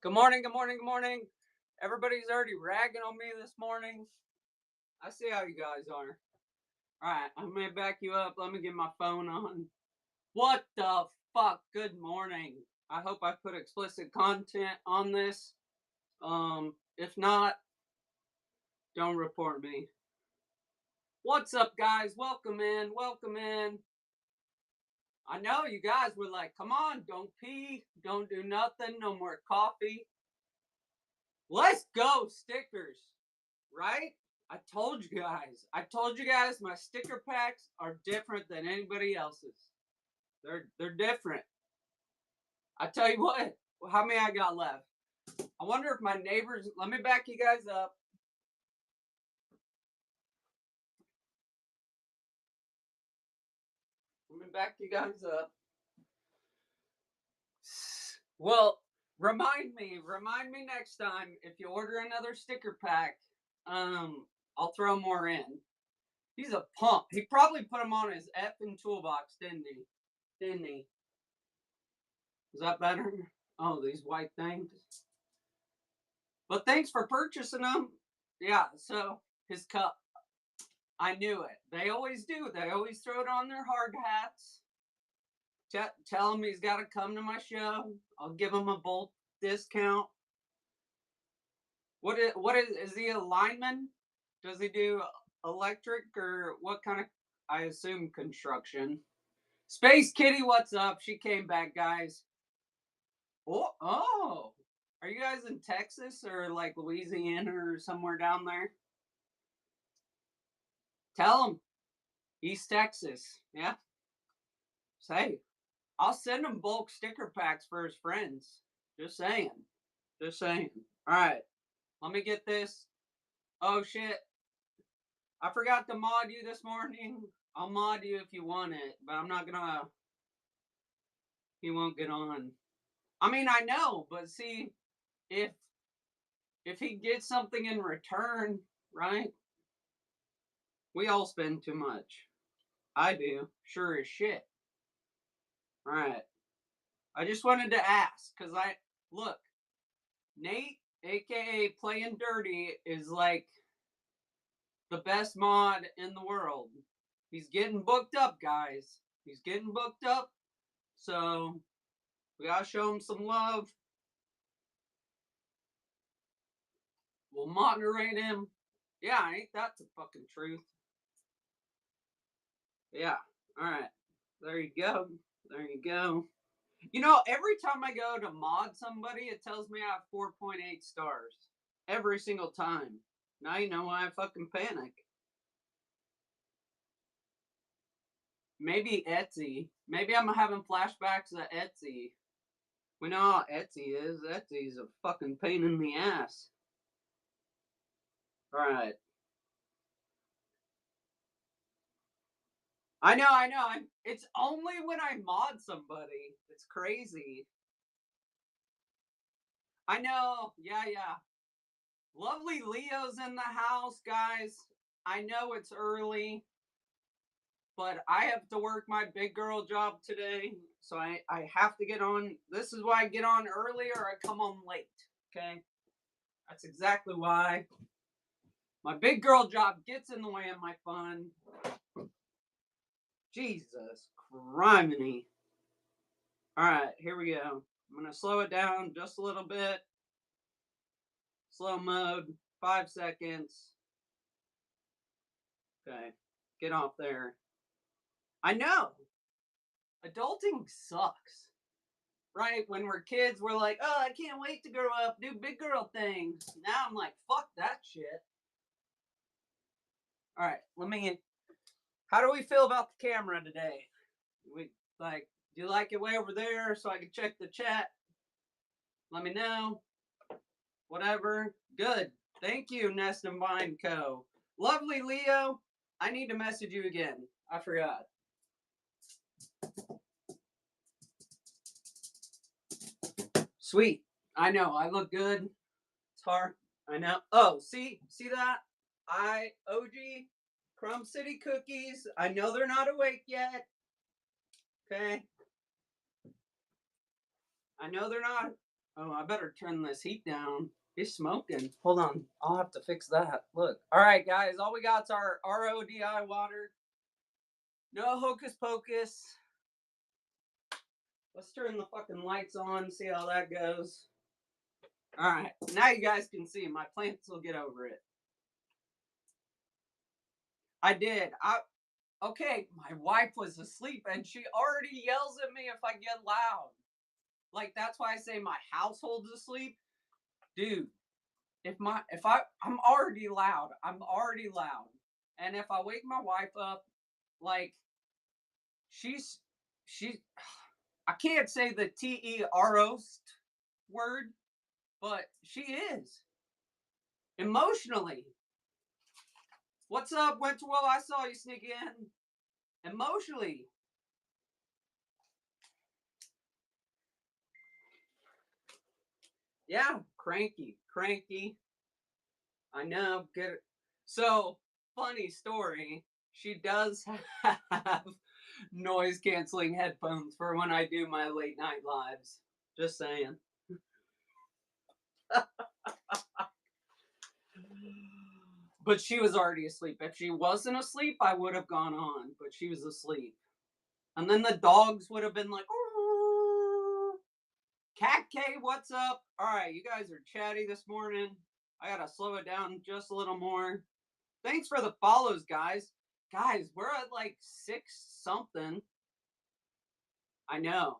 Good morning, good morning, good morning. Everybody's already ragging on me this morning. I see how you guys are. Alright, I'm gonna back you up. Let me get my phone on. What the fuck? Good morning. I hope I put explicit content on this. If not, don't report me. What's up, guys? Welcome in, welcome in. I know you guys were like, come on, don't pee, don't do nothing, no more coffee. Let's go, stickers, right? I told you guys my sticker packs are different than anybody else's. They're different. I tell you what, how many I got left? I wonder if my neighbors, let me back you guys up. Let me back you guys up. Well, remind me next time if you order another sticker pack, I'll throw more in. He's a pump. He probably put them on his effing toolbox, didn't he? Is that better? Oh, these white things. But thanks for purchasing them. Yeah, so his cup. I knew it. They always do. They always throw it on their hard hats. Tell him he's got to come to my show. I'll give him a bulk discount. What is he a lineman? Does he do electric or what kind of, I assume, construction? Space Kitty, what's up? She came back, guys. Oh. Are you guys in Texas or like Louisiana or somewhere down there? Tell them. East Texas. Yeah. Say, I'll send him bulk sticker packs for his friends. Just saying. All right. Let me get this. Oh, shit. I forgot to mod you this morning. I'll mod you if you want it, but I'm not gonna. He won't get on. I mean, I know, but see, if he gets something in return, right? We all spend too much. I do. Sure as shit. Right. I just wanted to ask, because look, Nate, aka Playing Dirty, is like the best mod in the world. He's getting booked up, guys. He's getting booked up. So, we gotta show him some love. We'll moderate him. Yeah, ain't that the fucking truth? Yeah. Alright. There you go. You know, every time I go to mod somebody, it tells me I have 4.8 stars. Every single time. Now you know why I fucking panic. Maybe Etsy. Maybe I'm having flashbacks of Etsy. We know how Etsy is. Etsy's a fucking pain in the ass. Alright. I know. It's only when I mod somebody. It's crazy. I know. Yeah. Lovely Leo's in the house, guys. I know it's early, but I have to work my big girl job today, so I have to get on. This is why I get on early or I come on late, okay? That's exactly why. My big girl job gets in the way of my fun. Jesus criminy. Alright, here we go. I'm going to slow it down just a little bit. Slow mode, 5 seconds. Okay, get off there. I know. Adulting sucks. Right? When we're kids, we're like, oh, I can't wait to grow up, do big girl things. Now I'm like, fuck that shit. Alright, how do we feel about the camera today? Do you like it way over there so I can check the chat? Let me know. Whatever. Good. Thank you, Nest and Vine Co. Lovely Leo. I need to message you again. I forgot. Sweet. I know. I look good. It's hard. I know. Oh, see that? OG Crumb City cookies. I know they're not awake yet. Okay. I know they're not Oh, I better turn this heat down. It's smoking. Hold on. I'll have to fix that. Look. All right, guys. All we got's our RODI water. No hocus pocus. Let's turn the fucking lights on, see how that goes. All right. Now you guys can see. My plants will get over it. I did. Okay, my wife was asleep and she already yells at me if I get loud. Like, that's why I say my household's asleep. Dude, I'm already loud. I'm already loud. And if I wake my wife up, like, she I can't say the TEROst word, but she is. Emotionally. What's up, Winterwell? I saw you sneak in. Emotionally. Yeah, cranky. I know. Get it. So, funny story. She does have noise canceling headphones for when I do my late night lives. Just saying. But she was already asleep. If she wasn't asleep, I would have gone on. But she was asleep. And then the dogs would have been like, oh. Cat K, what's up? All right, you guys are chatty this morning. I gotta slow it down just a little more. Thanks for the follows, guys. Guys, we're at like 6 something. I know.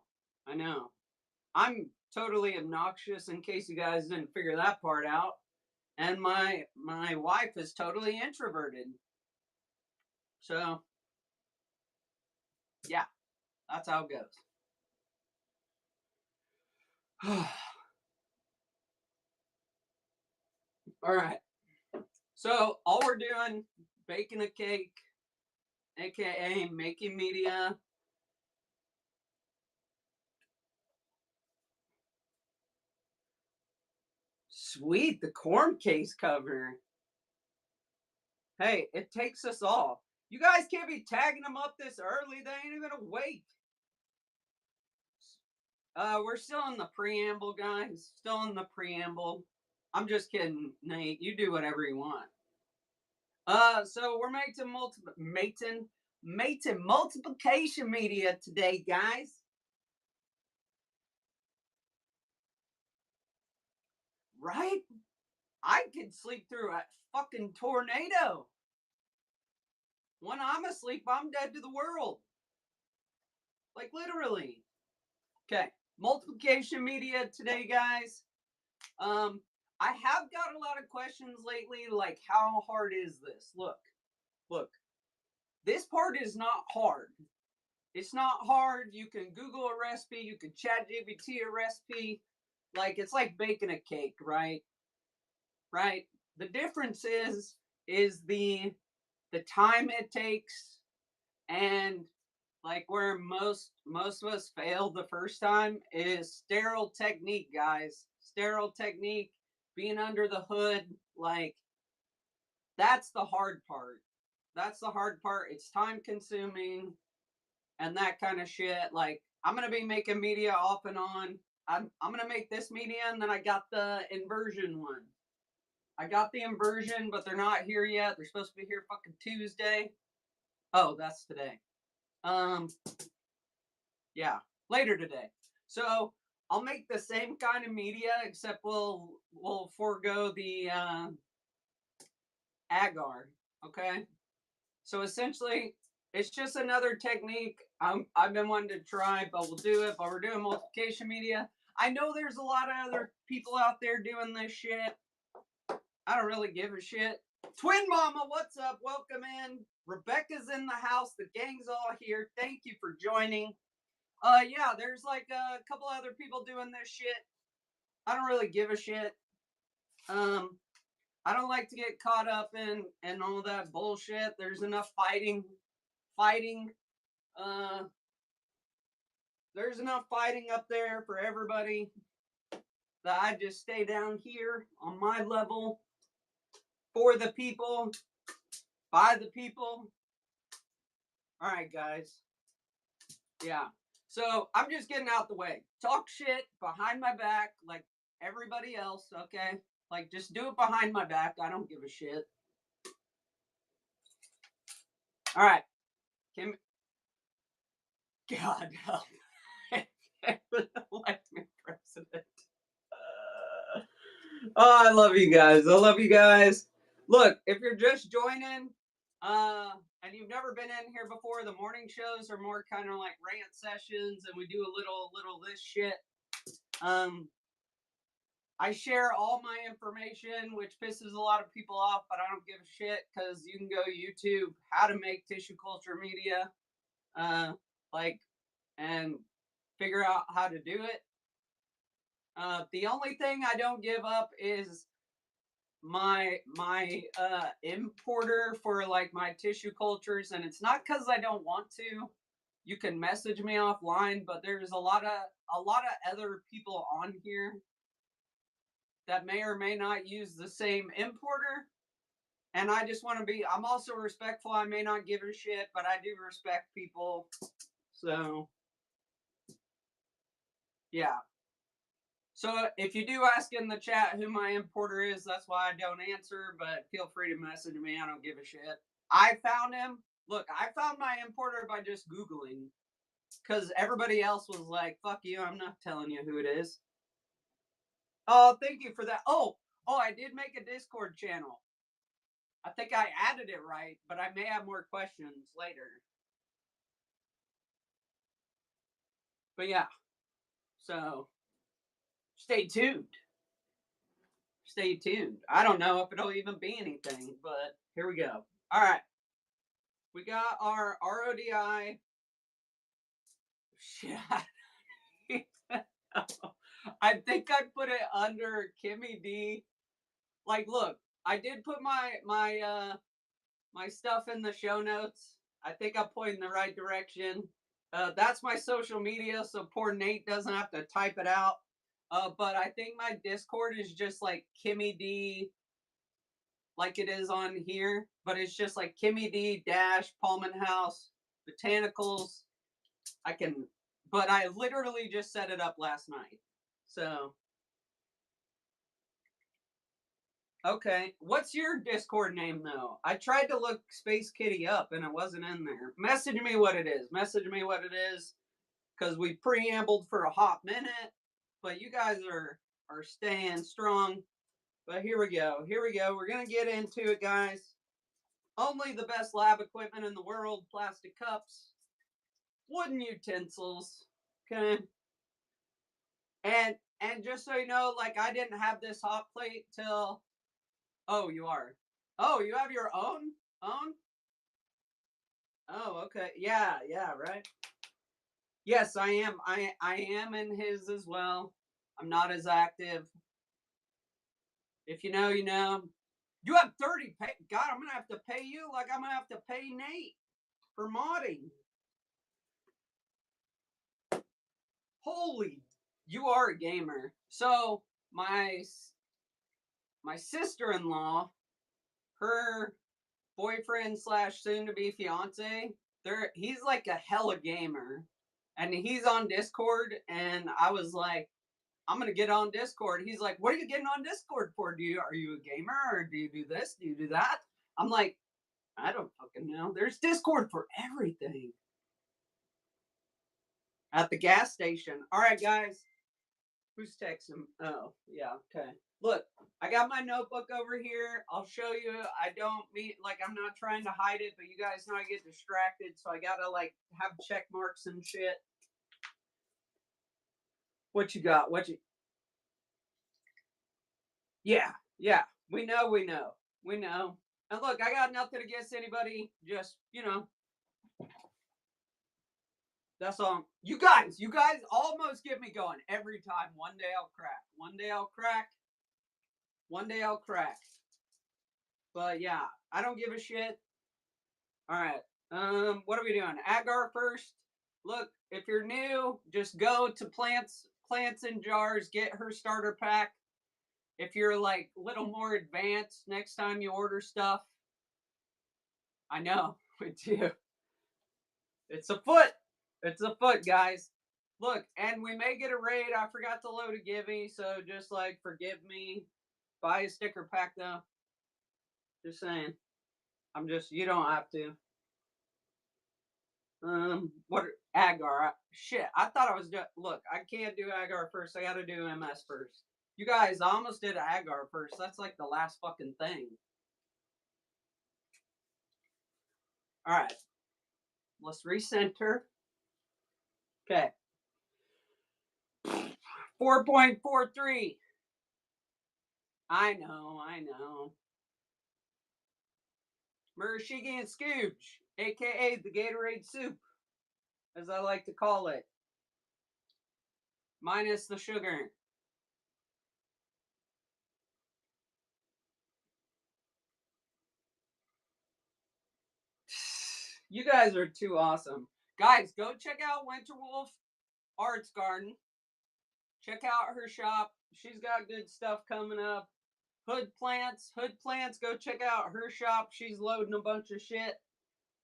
I'm totally obnoxious in case you guys didn't figure that part out. And my wife is totally introverted. So, yeah, that's how it goes. All right. So, all we're doing, baking a cake, aka making media. Sweet, the corn case cover. Hey, it takes us all. You guys can't be tagging them up this early. They ain't even awake. We're still in the preamble, guys. Still in the preamble. I'm just kidding, Nate. You do whatever you want. So we're making multiplication media today, guys. Right? I could sleep through a fucking tornado. When I'm asleep, I'm dead to the world. Like, literally. Okay, multiplication media today, guys. I have got a lot of questions lately, like, how hard is this? Look. This part is not hard. It's not hard. You can Google a recipe. You can ChatGPT a recipe. Like, it's like baking a cake, right? Right? The difference is the time it takes, and like where most of us failed the first time is sterile technique, guys. Sterile technique, being under the hood, like, that's the hard part. That's the hard part. It's time consuming and that kind of shit. Like, I'm gonna be making media off and on. I'm gonna make this media, and then I got the inversion one. I got the inversion, but they're not here yet. They're supposed to be here fucking Tuesday. Oh, that's today. Yeah, later today. So I'll make the same kind of media, except we'll forego the agar. Okay. So essentially, it's just another technique I've been wanting to try, but we'll do it. But we're doing multiplication media. I know there's a lot of other people out there doing this shit. I don't really give a shit. Twin Mama, what's up? Welcome in. Rebecca's in the house. The gang's all here. Thank you for joining. Yeah, there's like a couple other people doing this shit. I don't really give a shit. I don't like to get caught up in all that bullshit. There's enough fighting. There's enough fighting up there for everybody. That I just stay down here on my level, for the people, by the people. All right, guys. Yeah. So I'm just getting out the way. Talk shit behind my back like everybody else, okay? Like, just do it behind my back. I don't give a shit. All right. Kim. God help. Let me president. Oh, I love you guys. I love you guys. Look, if you're just joining, and you've never been in here before, the morning shows are more kind of like rant sessions, and we do a little this shit. I share all my information, which pisses a lot of people off, but I don't give a shit because you can go YouTube how to make tissue culture media, and figure out how to do it. The only thing I don't give up is my importer for like my tissue cultures, and it's not because I don't want to. You can message me offline, but there's a lot of other people on here that may or may not use the same importer. And I just want to be, I'm also respectful. I may not give a shit, but I do respect people. So, yeah. So if you do ask in the chat who my importer is, that's why I don't answer, but feel free to message me. I don't give a shit. I found him. Look, I found my importer by just Googling because everybody else was like, fuck you, I'm not telling you who it is. Oh, thank you for that. Oh, I did make a Discord channel. I think I added it right, but I may have more questions later. But yeah, so stay tuned. Stay tuned. I don't know if it'll even be anything, but here we go. All right. We got our RODI. Shit. I think I put it under Kimmy D. Like, look, I did put my stuff in the show notes. I think I'm pointing the right direction. That's my social media, so poor Nate doesn't have to type it out. But I think my Discord is just like Kimmy D, like it is on here, but it's just like Kimmy D dash Pullman House Botanicals. But I literally just set it up last night. So, okay. What's your Discord name though? I tried to look Space Kitty up and it wasn't in there. Message me what it is. Because we preambled for a hot minute, but you guys are staying strong. But here we go. We're going to get into it, guys. Only the best lab equipment in the world. Plastic cups. Wooden utensils. Okay. And just so you know, like, I didn't have this hot plate till... Oh, you are. Oh, you have your own? Oh, okay. Yeah, right. Yes, I am. I am in his as well. I'm not as active. If you know, you know. You have 30 pay. God, I'm going to have to pay you like I'm going to have to pay Nate for modding. Holy, you are a gamer. So, my sister-in-law, her boyfriend / soon-to-be fiance, he's like a hella gamer. And he's on Discord, and I was like, I'm gonna get on Discord. He's like, what are you getting on Discord for? Are you a gamer, or do you do this? Do you do that? I'm like, I don't fucking know. There's Discord for everything. At the gas station. All right, guys. Who's texting? Oh, yeah, okay. Look, I got my notebook over here. I'll show you. I don't mean, like, I'm not trying to hide it, but you guys know I get distracted, so I gotta, like, have check marks and shit. What you got? Yeah. We know. And look, I got nothing against anybody. Just, that's all. You guys almost get me going every time. One day I'll crack. But yeah, I don't give a shit. All right. What are we doing? Agar first. Look, if you're new, just go to plants in jars, get her starter pack. If you're like a little more advanced, next time you order stuff, I know, we do. It's a foot, guys. Look, and we may get a raid. I forgot to load a gimme, so just like forgive me. Buy a sticker pack though. Just saying. You don't have to. What Agar? Shit, I thought I was look, I can't do Agar first. I gotta do MS first. You guys, I almost did Agar first. That's like the last fucking thing. Alright. Let's recenter. Okay. 4.43. I know. Murashiki and Scooch, aka the Gatorade soup, as I like to call it. Minus the sugar. You guys are too awesome. Guys, go check out Winterwolf Arts Garden. Check out her shop. She's got good stuff coming up. Hood Plants, go check out her shop. She's loading a bunch of shit.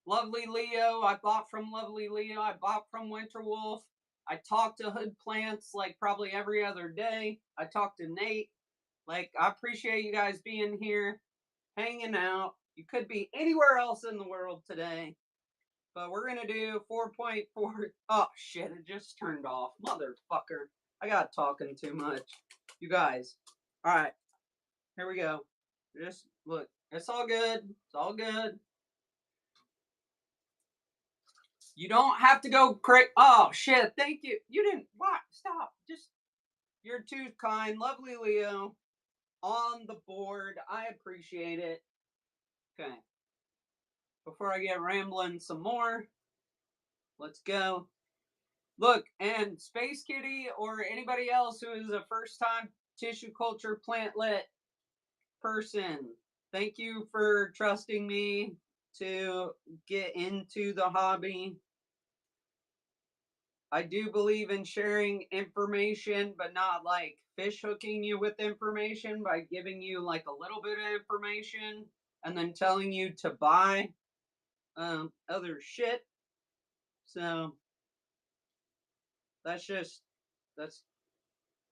Lovely Leo, I bought from Lovely Leo. I bought from Winterwolf. I talk to Hood Plants like probably every other day. I talk to Nate. Like, I appreciate you guys being here, hanging out. You could be anywhere else in the world today. But we're going to do 4.4. Oh, shit, it just turned off. Motherfucker. I got talking too much. You guys. All right. Here we go. Just look. It's all good. It's all good. You don't have to go crazy. Oh, shit. Thank you. You didn't. What? Stop. Just. You're too kind. Lovely Leo. On the board. I appreciate it. Okay. Before I get rambling some more, let's go. Look, and Space Kitty or anybody else who is a first time tissue culture plantlet person, thank you for trusting me to get into the hobby. I do believe in sharing information, but not like fish hooking you with information by giving you like a little bit of information and then telling you to buy other shit. So that's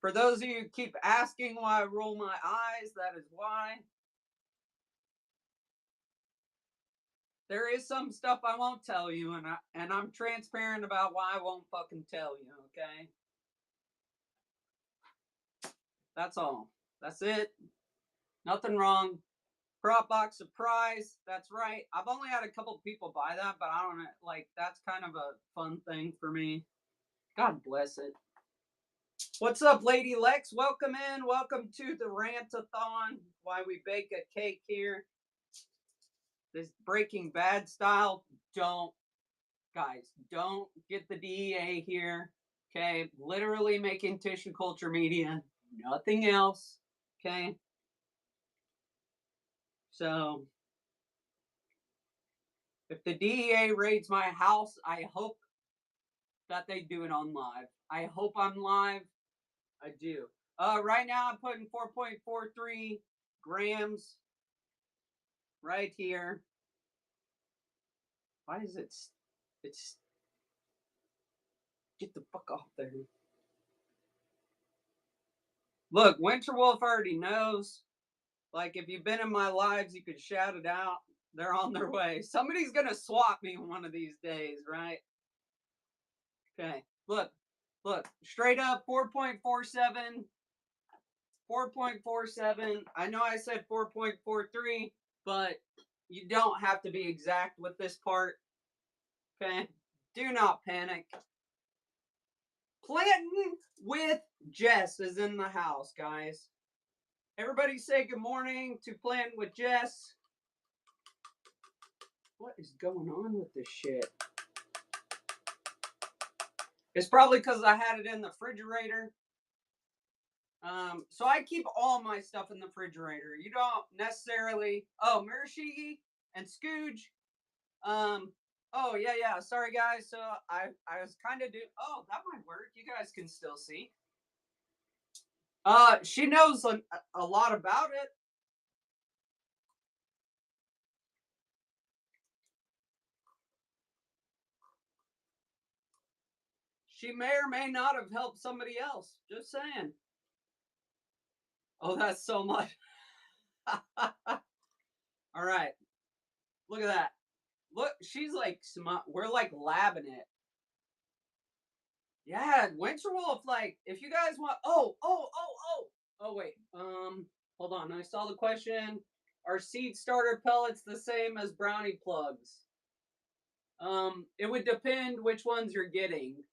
for those of you who keep asking why I roll my eyes, that is why. There is some stuff I won't tell you, and I'm transparent about why I won't fucking tell you, okay? That's all. That's it. Nothing wrong. Prop box surprise. That's right. I've only had a couple people buy that, but I don't know. Like, that's kind of a fun thing for me. God bless it. What's up, Lady Lex? Welcome in. Welcome to the Rantathon. Why we bake a cake here. This Breaking Bad style. Guys, don't get the DEA here. Okay? Literally making tissue culture media. Nothing else. Okay? So, if the DEA raids my house, I hope that they do it on live. I hope I'm live. I do. Right now I'm putting 4.43 grams right here. Why is it's get the fuck off there. Look, Winterwolf already knows. Like, if you've been in my lives, you could shout it out. They're on their way. Somebody's gonna swap me one of these days, right? Okay. Look. Straight up 4.47. 4.47. I know I said 4.43, but you don't have to be exact with this part. Okay? Do not panic. Planting with Jess is in the house, guys. Everybody say good morning to Planting with Jess. What is going on with this shit? It's probably because I had it in the refrigerator. So I keep all my stuff in the refrigerator. You don't necessarily. Oh, Murashigi and Scooge. Oh yeah. Sorry guys. So I was kind of Oh, that might work. You guys can still see. She knows a lot about it. She may or may not have helped somebody else. Just saying. Oh, that's so much. All right. Look at that. Look, she's like, we're like labbing it. Yeah, Winterwolf, like, if you guys want, oh, wait, hold on, I saw the question. Are seed starter pellets the same as brownie plugs? It would depend which ones you're getting.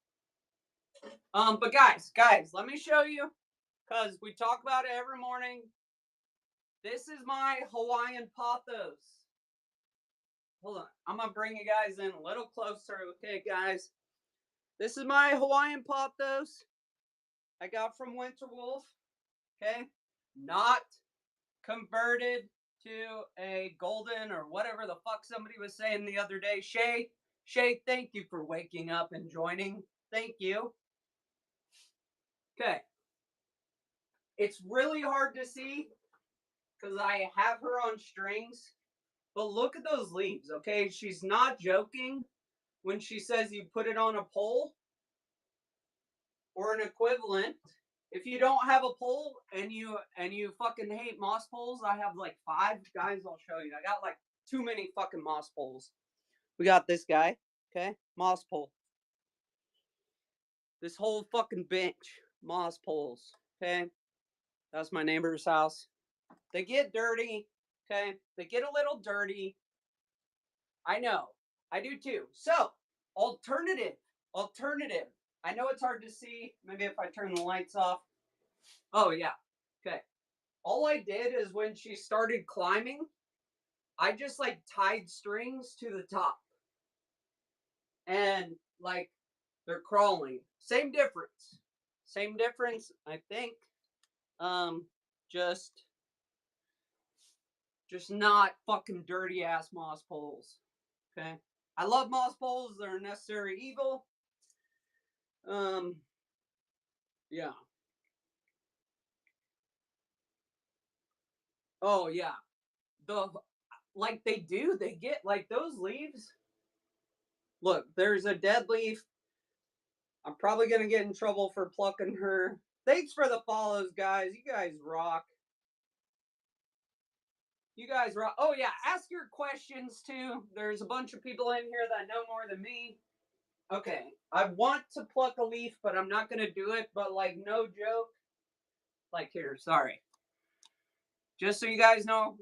But guys, let me show you, because we talk about it every morning. This is my Hawaiian pothos. Hold on, I'm gonna bring you guys in a little closer, okay, guys? This is my Hawaiian pothos I got from Winterwolf, okay? Not converted to a golden or whatever the fuck somebody was saying the other day. Shay, thank you for waking up and joining. Thank you. Okay. It's really hard to see because I have her on strings, but look at those leaves, okay? She's not joking when she says you put it on a pole or an equivalent. If you don't have a pole and you fucking hate moss poles, I have like 5 guys. I'll show you. I got like too many fucking moss poles. We got this guy, okay? Moss pole. This whole fucking bench, moss poles, okay? That's my neighbor's house. They get dirty, okay? They get a little dirty. I know. I do too. So, alternative. I know it's hard to see. Maybe if I turn the lights off. Oh, yeah. Okay. All I did is when she started climbing, I just like tied strings to the top. And like they're crawling. Same difference, I think. Just not fucking dirty ass moss poles. Okay. I love moss poles. They're a necessary evil. Yeah. Oh yeah. They get like those leaves. Look, there's a dead leaf. I'm probably gonna get in trouble for plucking her. Thanks for the follows, guys. You guys rock. Oh yeah, ask your questions too. There's a bunch of people in here that know more than me. Okay, I want to pluck a leaf, but I'm not gonna do it. But like, no joke. Like here, sorry. Just so you guys know.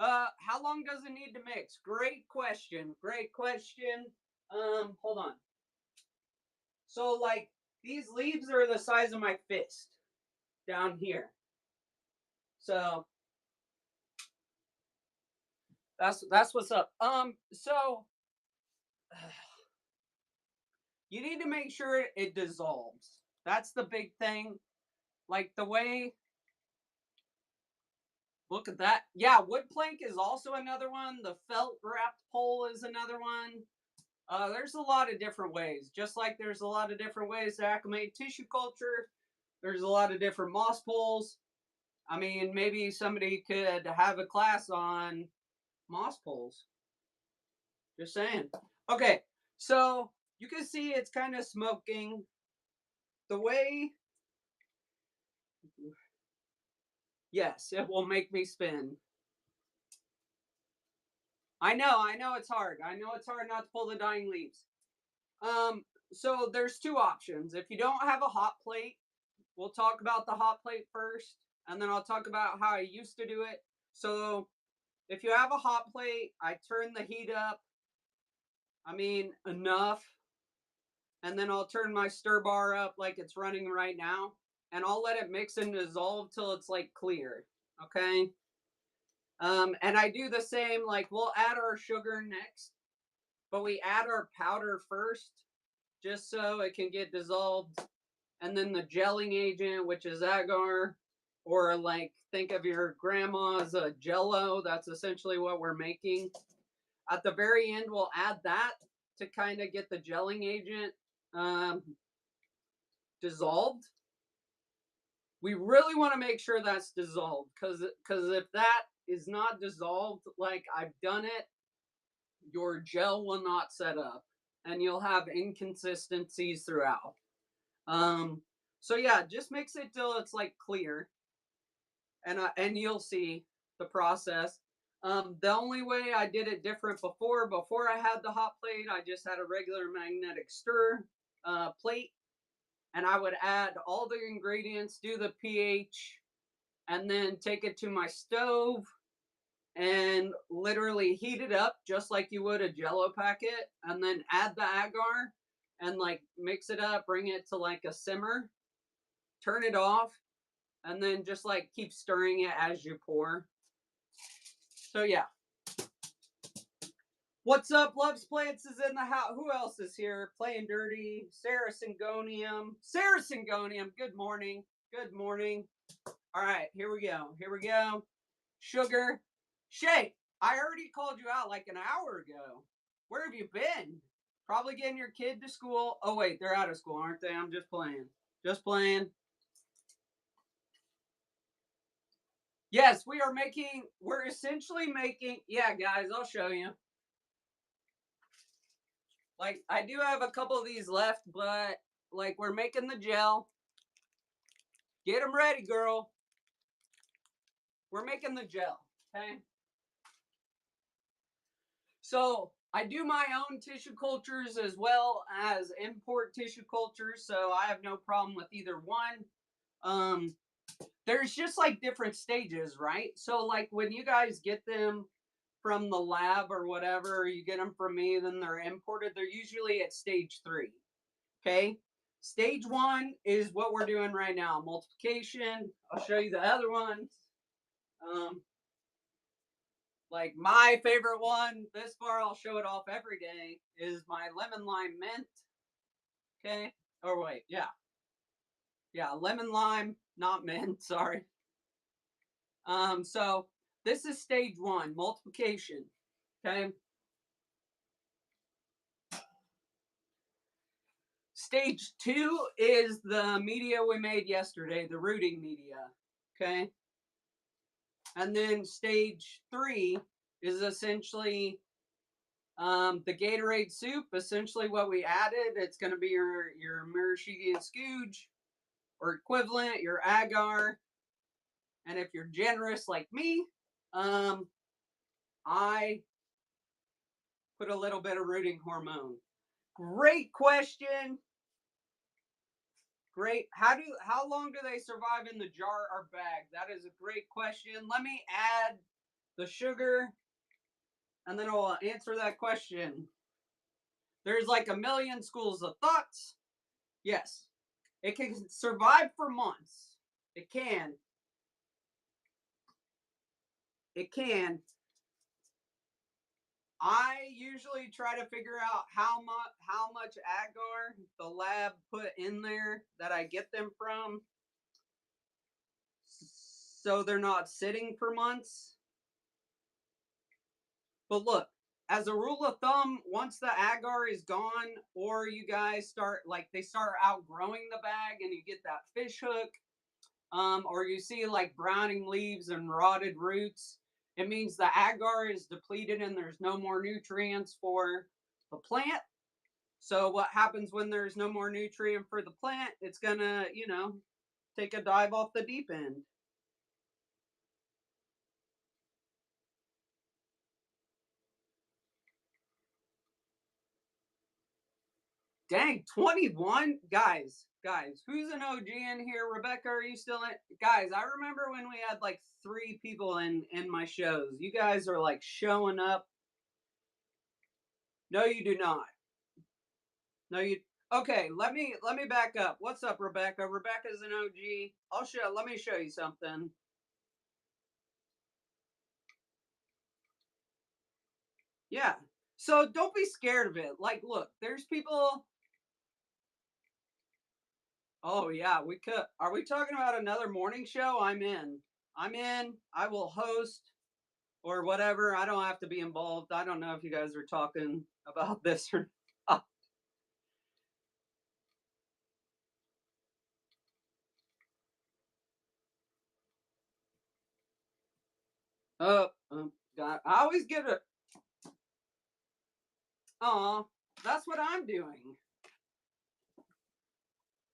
How long does it need to mix? Great question. Hold on. So like, these leaves are the size of my fist down here. So that's what's up. So you need to make sure it dissolves. That's the big thing. Like the way, look at that. Yeah, wood plank is also another one. The felt wrapped pole is another one. There's a lot of different ways. Just like there's a lot of different ways to acclimate tissue culture. There's a lot of different moss poles. I mean, maybe somebody could have a class on moss poles. Just saying. Okay, so you can see it's kind of smoking. The way, yes, it will make me spin. I know it's hard. I know it's hard not to pull the dying leaves. So there's 2 options. If you don't have a hot plate, we'll talk about the hot plate first, and then I'll talk about how I used to do it. So if you have a hot plate, I turn the heat up. I mean, enough. And then I'll turn my stir bar up like it's running right now. And I'll let it mix and dissolve till it's like clear. Okay? And I do the same, like we'll add our sugar next, but we add our powder first, just so it can get dissolved. And then the gelling agent, which is agar, or like think of your grandma's Jello. That's essentially what we're making. At the very end, we'll add that to kind of get the gelling agent dissolved. We really want to make sure that's dissolved, because if that is not dissolved like I've done it, your gel will not set up. and you'll have inconsistencies throughout. So yeah, just mix it till it's like clear, and you'll see the process. The only way I did it different before I had the hot plate, I just had a regular magnetic stir plate, and I would add all the ingredients, do the pH, and then take it to my stove and literally heat it up just like you would a Jello packet, and then add the agar and like mix it up, bring it to like a simmer, turn it off, and then just like keep stirring it as you pour. So yeah. What's up? Loves Plants is in the house. Who else is here? Playing dirty. Sarah Syngonium. Sarah Syngonium. Good morning. Good morning. All right, here we go. Here we go. Sugar. Shay, I already called you out like an hour ago. Where have you been? Probably getting your kid to school. Oh wait, they're out of school, aren't they? I'm just playing. Just playing. Yes, we're essentially making, yeah, guys, I'll show you. Like, I do have a couple of these left, but, like, we're making the gel. Get them ready, girl. We're making the gel, okay? So, I do my own tissue cultures as well as import tissue cultures, so I have no problem with either one. There's just, like, different stages, right? So, like, when you guys get them from the lab or whatever, you get them from me, then they're imported, they're usually at stage 3. Okay, stage 1 is what we're doing right now, multiplication. I'll show you the other ones. Like my favorite one this far, I'll show it off every day, is my lemon lime mint. Okay, or wait, yeah, lemon lime, not mint, sorry. So this is stage 1, multiplication. Okay, stage 2 is the media we made yesterday, the rooting media. Okay, and then stage 3 is essentially the Gatorade soup. Essentially, what we added, it's going to be your maraschino scooge or equivalent, your agar, and if you're generous like me, I put a little bit of rooting hormone. Great question. Great. How long do they survive in the jar or bag? That is a great question. Let me add the sugar, and then I'll answer that question. There's like a million schools of thoughts. Yes, it can survive for months. It can. It can. I usually try to figure out how much agar the lab put in there that I get them from, so they're not sitting for months. But look, as a rule of thumb, once the agar is gone, or you guys start they start outgrowing the bag and you get that fish hook, or you see like browning leaves and rotted roots, it means the agar is depleted and there's no more nutrients for the plant. So what happens when there's no more nutrient for the plant? It's gonna, take a dive off the deep end. Dang, 21? Guys, who's an OG in here? Rebecca, are you still in? Guys, I remember when we had like 3 people in my shows. You guys are like showing up. No, you do not. No, you. Okay, let me back up. What's up, Rebecca? Rebecca's an OG. Let me show you something. Yeah. So don't be scared of it. Like, look, there's people. Oh yeah, we could. Are we talking about another morning show? I'm in. I will host or whatever. I don't have to be involved. I don't know if you guys are talking about this or not. Oh, God. I always get it. Aw. That's what I'm doing.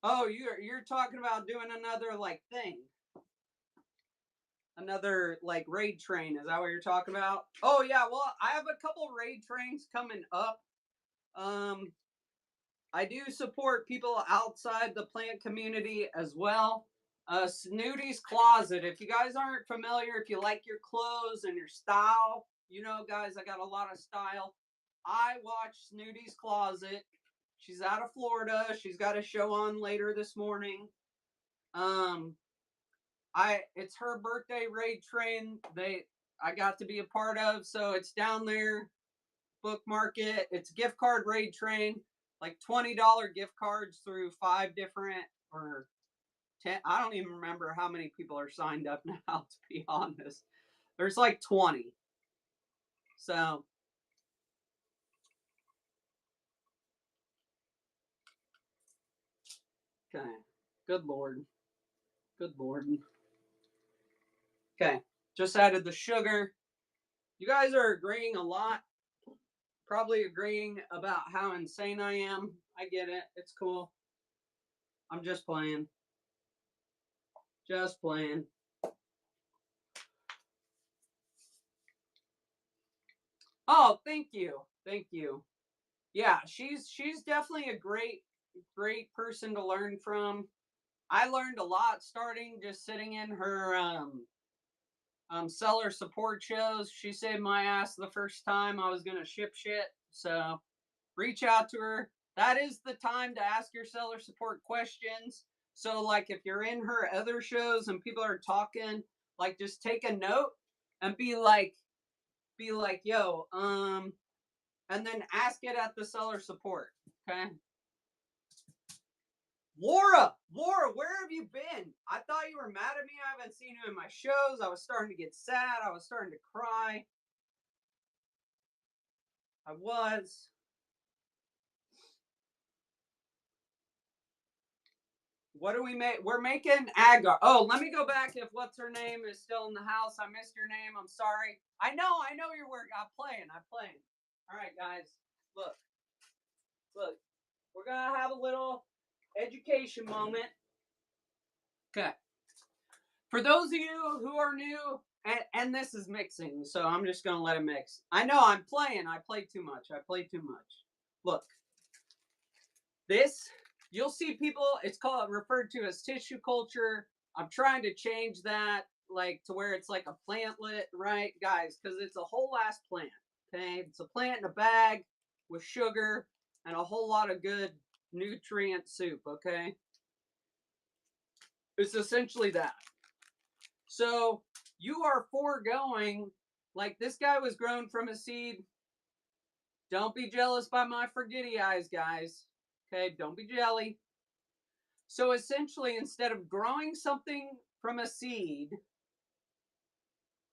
Oh, you're talking about doing another like thing. Another like raid train. Is that what you're talking about? Oh yeah, well, I have a couple raid trains coming up. Um I do support people outside the plant community as well. Snooty's Closet. If you guys aren't familiar, if you like your clothes and your style, you know, guys, I got a lot of style. I watch Snooty's Closet. She's out of Florida. She's got a show on later this morning. Um, it's her birthday raid train. I got to be a part of, so it's down there. Bookmark it. It's gift card raid train, like $20 gift cards through 5 different or 10. I don't even remember how many people are signed up now, to be honest. There's like 20. So, okay. Good Lord. Good Lord. Okay. Just added the sugar. You guys are agreeing a lot. Probably agreeing about how insane I am. I get it. It's cool. I'm just playing. Just playing. Oh, thank you. Thank you. Yeah, she's definitely a great person to learn from. I learned a lot starting just sitting in her seller support shows. She saved my ass the first time I was gonna ship shit. So reach out to her. That is the time to ask your seller support questions. So like if you're in her other shows and people are talking, like just take a note and be like, yo, and then ask it at the seller support. Okay. Laura, where have you been? I thought you were mad at me. I haven't seen you in my shows. I was starting to get sad. I was starting to cry. I was. What do we make? We're making agar. Oh, let me go back if what's her name is still in the house. I missed your name. I'm sorry. I know your work. I'm playing. All right, guys. Look. We're gonna have a little education moment. Okay. For those of you who are new, and this is mixing, so I'm just gonna let it mix. I know I'm playing. I play too much. Look, this you'll see people. It's called referred to as tissue culture. I'm trying to change that, like to where it's like a plantlet, right, guys? Because it's a whole ass plant. Okay, it's a plant in a bag with sugar and a whole lot of good nutrient soup. Okay, it's essentially that. So you are foregoing, like this guy was grown from a seed. Don't be jealous by my forgetty eyes, guys. Okay, don't be jelly. So essentially, instead of growing something from a seed,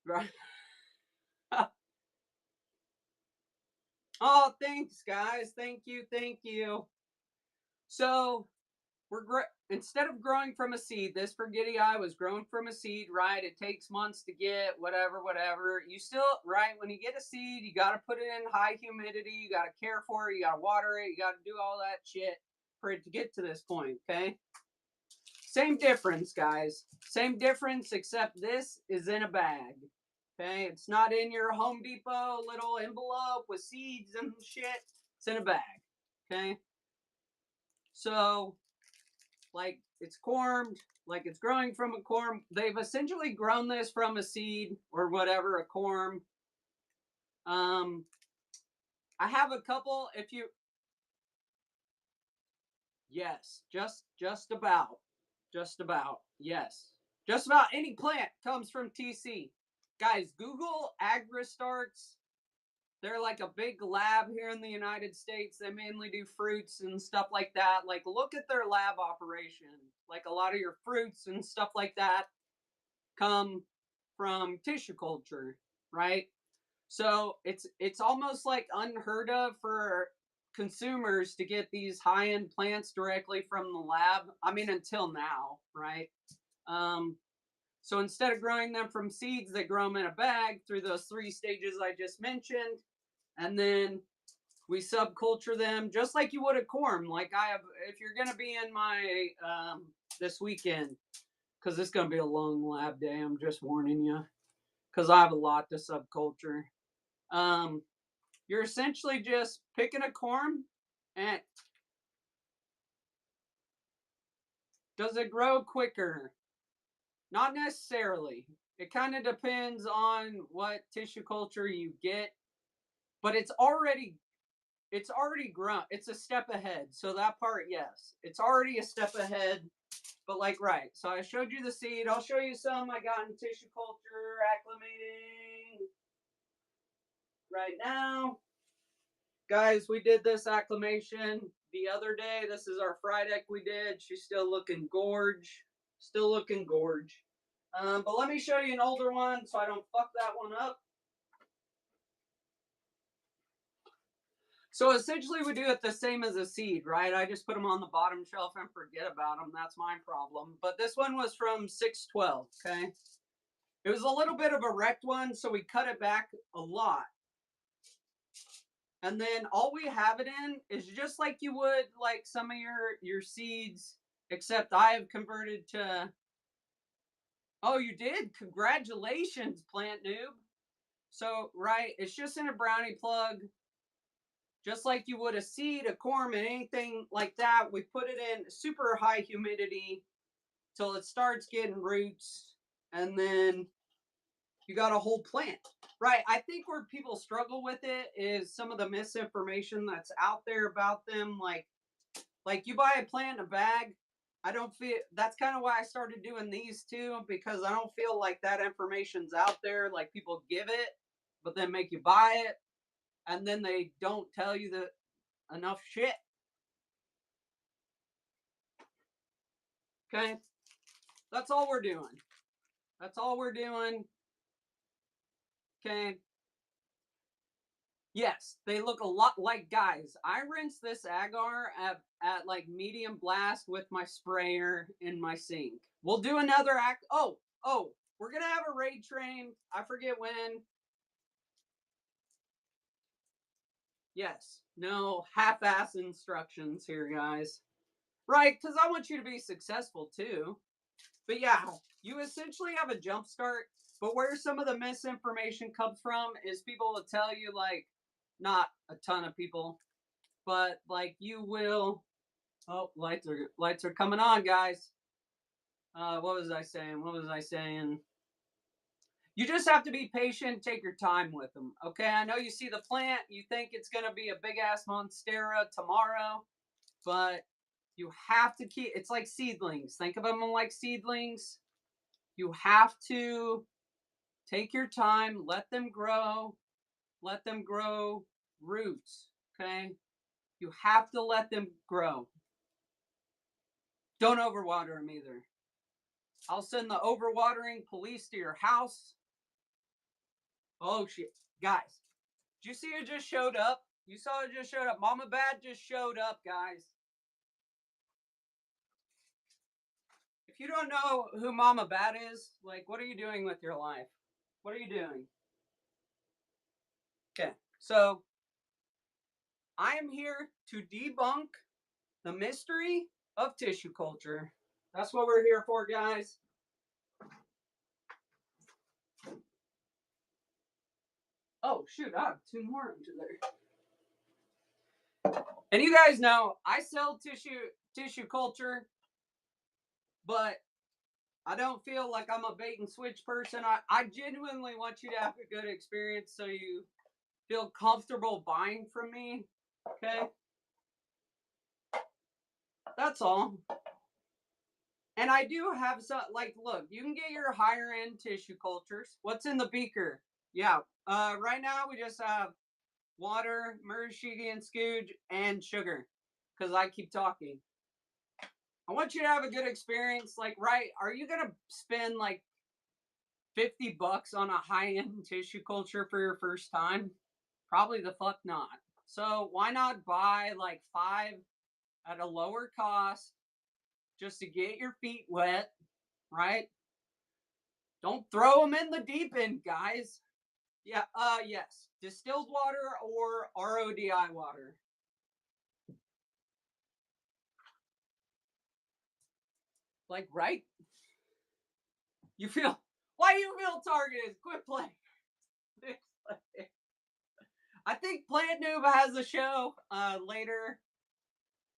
right? Oh, thanks, guys. Thank you. So instead of growing from a seed, this forgetty eye was grown from a seed, right? It takes months to get whatever. You still, right? When you get a seed, you got to put it in high humidity. You got to care for it. You got to water it. You got to do all that shit for it to get to this point. Okay. Same difference, guys. Same difference, except this is in a bag. Okay. It's not in your Home Depot little envelope with seeds and shit. It's in a bag. Okay. So like it's cormed, like it's growing from a corm. They've essentially grown this from a seed or whatever, a corm. I have a couple. If you, yes, just about, yes, just about any plant comes from TC. Guys, Google AgriStarts. They're like a big lab here in the United States. They mainly do fruits and stuff like that. Like, look at their lab operation. Like, a lot of your fruits and stuff like that come from tissue culture, right? So it's almost like unheard of for consumers to get these high-end plants directly from the lab. I mean, until now, right? So instead of growing them from seeds, they grow them in a bag through those 3 stages I just mentioned. And then We subculture them just like you would a corn. Like I have, if you're gonna be in my this weekend, because it's gonna be a long lab day. I'm just warning you, because I have a lot to subculture. Um, you're essentially just picking a corn, and does it grow quicker? Not necessarily. It kind of depends on what tissue culture you get, but it's already grown. It's a step ahead. So that part, yes, it's already a step ahead. But like, right. So I showed you the seed. I'll show you some I got in tissue culture acclimating right now. Guys, we did this acclimation the other day. This is our fried egg we did. She's still looking gorge. Still looking gorge. But let me show you an older one so I don't fuck that one up. So essentially we do it the same as a seed, right? I just put them on the bottom shelf and forget about them. That's my problem. But this one was from 612, okay? It was a little bit of a wrecked one, so we cut it back a lot. And then all we have it in is just like you would like some of your seeds, except I have converted to. Oh, you did? Congratulations, plant noob. So, right, it's just in a brownie plug, just like you would a seed, a corn, and anything like that. We put it in super high humidity till it starts getting roots, and then you got a whole plant. Right. I think where people struggle with it is some of the misinformation that's out there about them. Like you buy a plant in a bag. I don't feel that's kind of why I started doing these too, because I don't feel like that information's out there. Like people give it, but then make you buy it, and then they don't tell you the enough shit. Okay. That's all we're doing. That's all we're doing. Okay. Yes, they look a lot like, guys. I rinse this agar at like medium blast with my sprayer in my sink. We'll do another act. Oh, we're gonna have a raid train. I forget when. Yes, no half-ass instructions here, guys. Right, because I want you to be successful too. But yeah, you essentially have a jump start. But where some of the misinformation comes from is people will tell you, like, not a ton of people, but like you will. Oh, lights are coming on, guys. What was I saying? What was I saying? You just have to be patient. Take your time with them. Okay, I know you see the plant. You think it's gonna be a big ass monstera tomorrow, but you have to keep. It's like seedlings. Think of them like seedlings. You have to take your time. Let them grow. Let them grow roots. Okay, you have to let them grow. Don't overwater them either. I'll send the overwatering police to your house. Oh shit. Guys, did you see it just showed up? You saw it just showed up. Mama Bad just showed up, guys. If you don't know who Mama Bad is, like, what are you doing with your life? What are you doing? Okay, so I am here to debunk the mystery of tissue culture. That's what we're here for, guys. Oh shoot, I have two more into there. And you guys know I sell tissue culture, but I don't feel like I'm a bait and switch person. I genuinely want you to have a good experience so you feel comfortable buying from me. Okay? That's all. And I do have some, like, look, you can get your higher end tissue cultures. What's in the beaker? Yeah. Right now we just have water, murashigi and scooge, and sugar. Because I keep talking. I want you to have a good experience. Like, right, are you gonna spend like $50 on a high-end tissue culture for your first time? Probably the fuck not. So why not buy like 5 at a lower cost just to get your feet wet, right? Don't throw them in the deep end, guys. Yeah, yes. Distilled water or RODI water. Like, right? You feel, why do you feel targeted? Quit playing. I think Plant Noob has a show later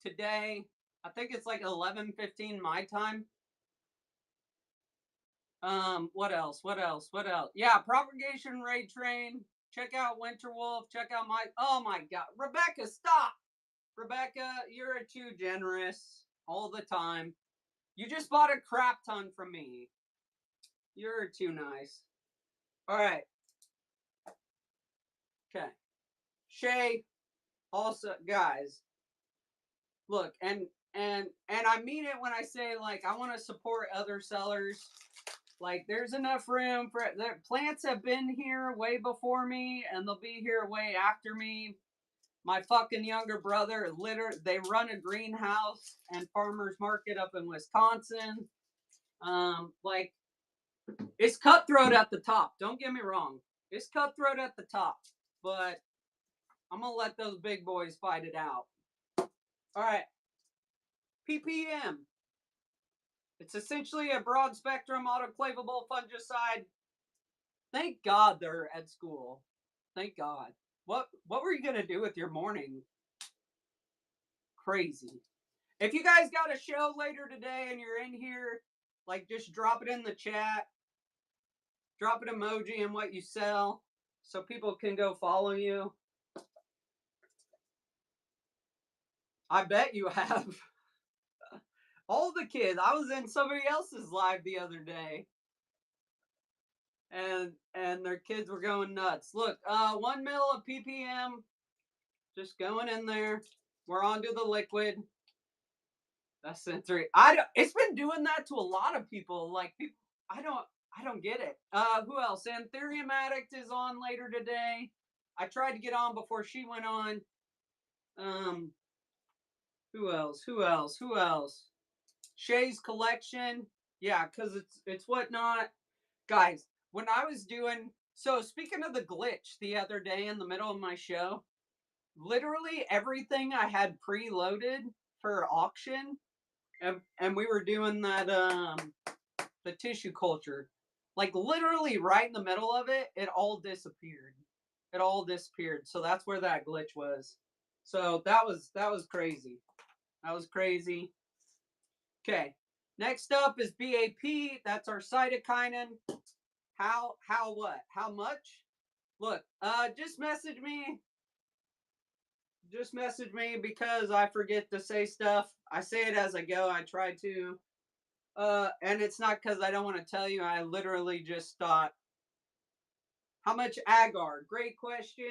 today. I think it's like 11:15 my time. What else? What else? What else? Yeah, Propagation Raid Train. Check out Winterwolf. Check out my. Oh my God, Rebecca, stop! Rebecca, you're too generous all the time. You just bought a crap ton from me. You're too nice. All right. Okay. Shay, also, guys, look, and I mean it when I say, like, I want to support other sellers. Like, there's enough room for the plants have been here way before me, and they'll be here way after me. My fucking younger brother, literally, they run a greenhouse and farmers market up in Wisconsin. Like, it's cutthroat at the top. Don't get me wrong, it's cutthroat at the top, but I'm gonna let those big boys fight it out. All right, PPM. It's essentially a broad spectrum autoclavable fungicide. Thank God they're at school. Thank God. What were you gonna do with your morning? Crazy. If you guys got a show later today and you're in here, like, just drop it in the chat. Drop an emoji in what you sell so people can go follow you. I bet you have. All the kids. I was in somebody else's live the other day, and their kids were going nuts. Look, 1 mil of ppm, just going in there. We're on to the liquid. That's sensory. It's been doing that to a lot of people. Like, people, I don't get it. Who else? Anthurium Addict is on later today. I tried to get on before she went on. Who else? Who else? Who else? Shay's collection. Yeah, because it's whatnot. Guys, when I was doing, so speaking of the glitch the other day in the middle of my show, literally everything I had preloaded for auction, and we were doing that the tissue culture, like, literally right in the middle of it, it all disappeared. It all disappeared. So that's where that glitch was. So that was crazy. That was crazy. Okay. Next up is BAP. That's our cytokinin. How what? How much? Look, just message me. Just message me because I forget to say stuff. I say it as I go. I try to. And it's not because I don't want to tell you. I literally just thought, how much agar? Great question.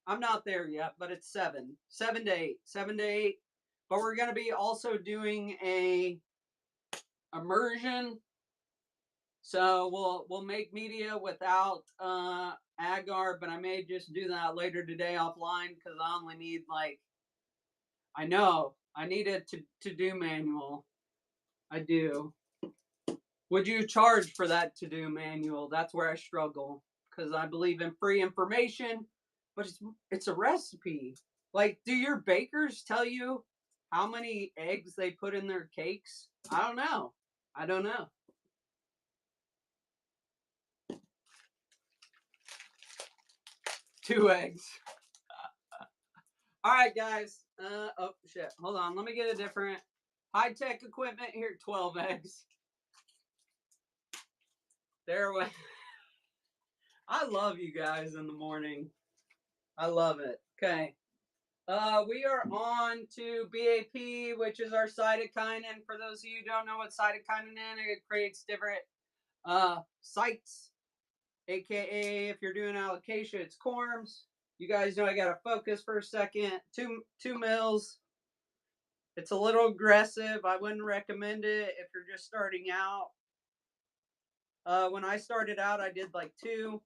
I'm not there yet, but it's 7 to 8, 7 to 8. But we're going to be also doing a immersion. So we'll make media without agar, but I may just do that later today offline because I only need, like, I know I need it to do manual. I do. Would you charge for that to do manual? That's where I struggle because I believe in free information, but it's a recipe. Like, do your bakers tell you how many eggs they put in their cakes? I don't know. I don't know. Two eggs. All right, guys. Oh shit. Hold on. Let me get a different high-tech equipment here. 12 eggs. There we. I love you guys in the morning. I love it. Okay. We are on to BAP, which is our cytokinin. For those of you who don't know what cytokinin is, it creates different sites, aka if you're doing alocasia, it's corms. You guys know I gotta focus for a second. Two mils. It's a little aggressive. I wouldn't recommend it if you're just starting out. When I started out, I did like 2.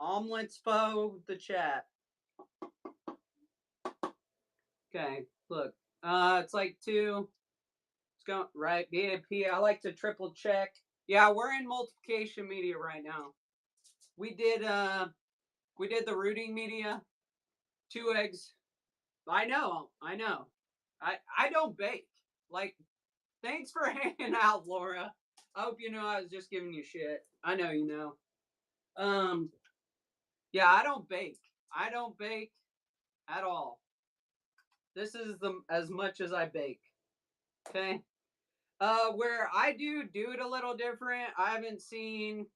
Omelets faux the chat. Okay, look. It's like 2. It's going right. BAP. I like to triple check. Yeah, we're in multiplication media right now. We did the rooting media, 2 eggs. I know. I don't bake. Like, thanks for hanging out, Laura. I hope you know I was just giving you shit. I know you know. Um, yeah, I don't bake. I don't bake at all. This is the as much as I bake. Okay. Where I do it a little different. I haven't seen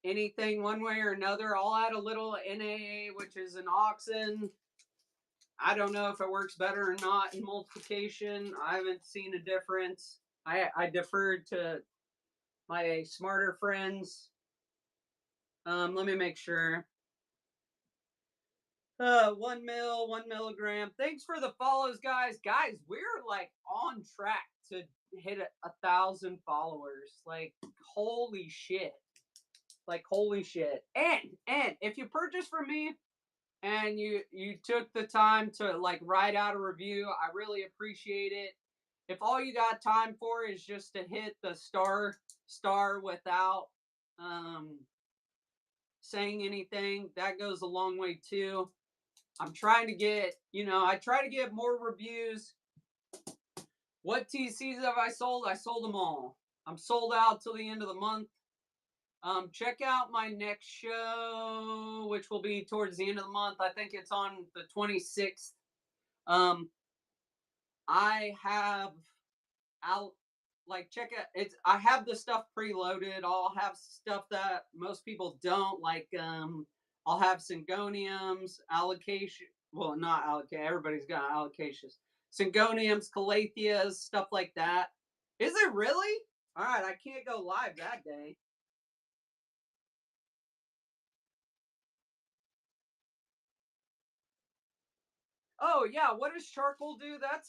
anything one way or another. I'll add a little NAA, which is an oxen. I don't know if it works better or not in multiplication. I haven't seen a difference. I deferred to my smarter friends. Let me make sure. 1 milligram. Thanks for the follows, guys. Guys, we're like on track to hit 1,000 followers. Like, holy shit. Like, holy shit. And if you purchase from me and you took the time to like write out a review, I really appreciate it. If all you got time for is just to hit the star without saying anything, that goes a long way too. I'm trying to get, I try to get more reviews. What TCs have I sold? I sold them all. I'm sold out till the end of the month. Check out my next show, which will be towards the end of the month. I think it's on the 26th. I have out check it. I have the stuff preloaded. I'll have stuff that most people don't like. I'll have syngoniums, allocation. Well, not allocate. Everybody's got allocations. Syngoniums, calatheas, stuff like that. Is it really? All right, I can't go live that day. Oh yeah, what does charcoal do? That's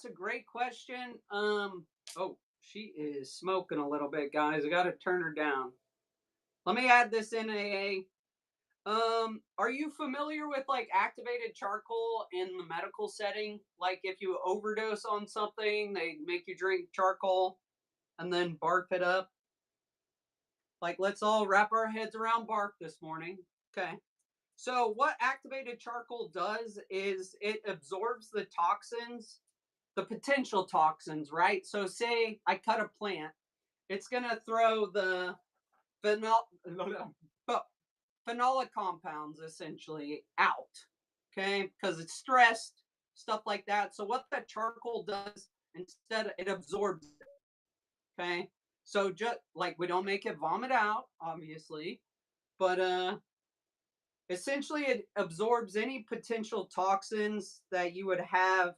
a great question. Oh, she is smoking a little bit, guys. I got to turn her down. Let me add this NAA. Are you familiar with like activated charcoal in the medical setting? Like if you overdose on something, they make you drink charcoal and then barf it up. Like, let's all wrap our heads around barf this morning. Okay. So what activated charcoal does is it absorbs the toxins, the potential toxins, right? So say I cut a plant, it's gonna throw the phenolic compounds essentially out, okay? Because it's stressed, stuff like that. So what that charcoal does, instead it absorbs it, okay? So just like we don't make it vomit out, obviously, but essentially it absorbs any potential toxins that you would have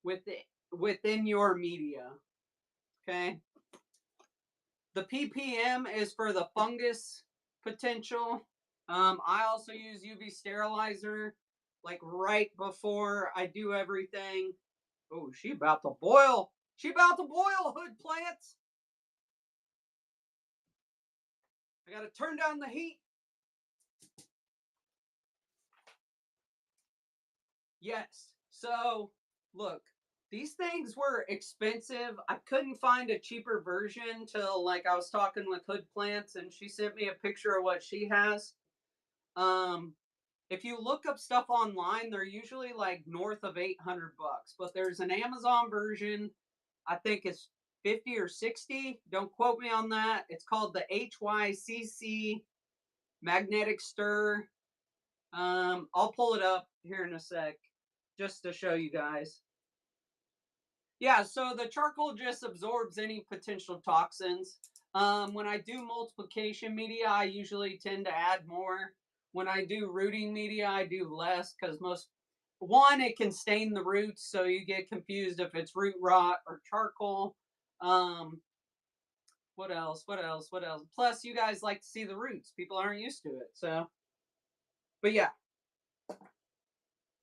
within your media, okay? The ppm is for the fungus potential. I also use UV sterilizer like right before I do everything. Oh, she about to boil. She about to boil, hood plants. I gotta turn down the heat. Yes. So, look, these things were expensive. I couldn't find a cheaper version till like I was talking with Hood Plants and she sent me a picture of what she has. If you look up stuff online, they're usually like north of 800 bucks, but there's an Amazon version. I think it's 50 or 60. Don't quote me on that. It's called the HYCC Magnetic Stir. I'll pull it up here in a sec just to show you guys. Yeah, so the charcoal just absorbs any potential toxins. When I do multiplication media, I usually tend to add more. When I do rooting media, I do less because it can stain the roots, so you get confused if it's root rot or charcoal. What else? Plus, you guys like to see the roots. People aren't used to it, so. But yeah,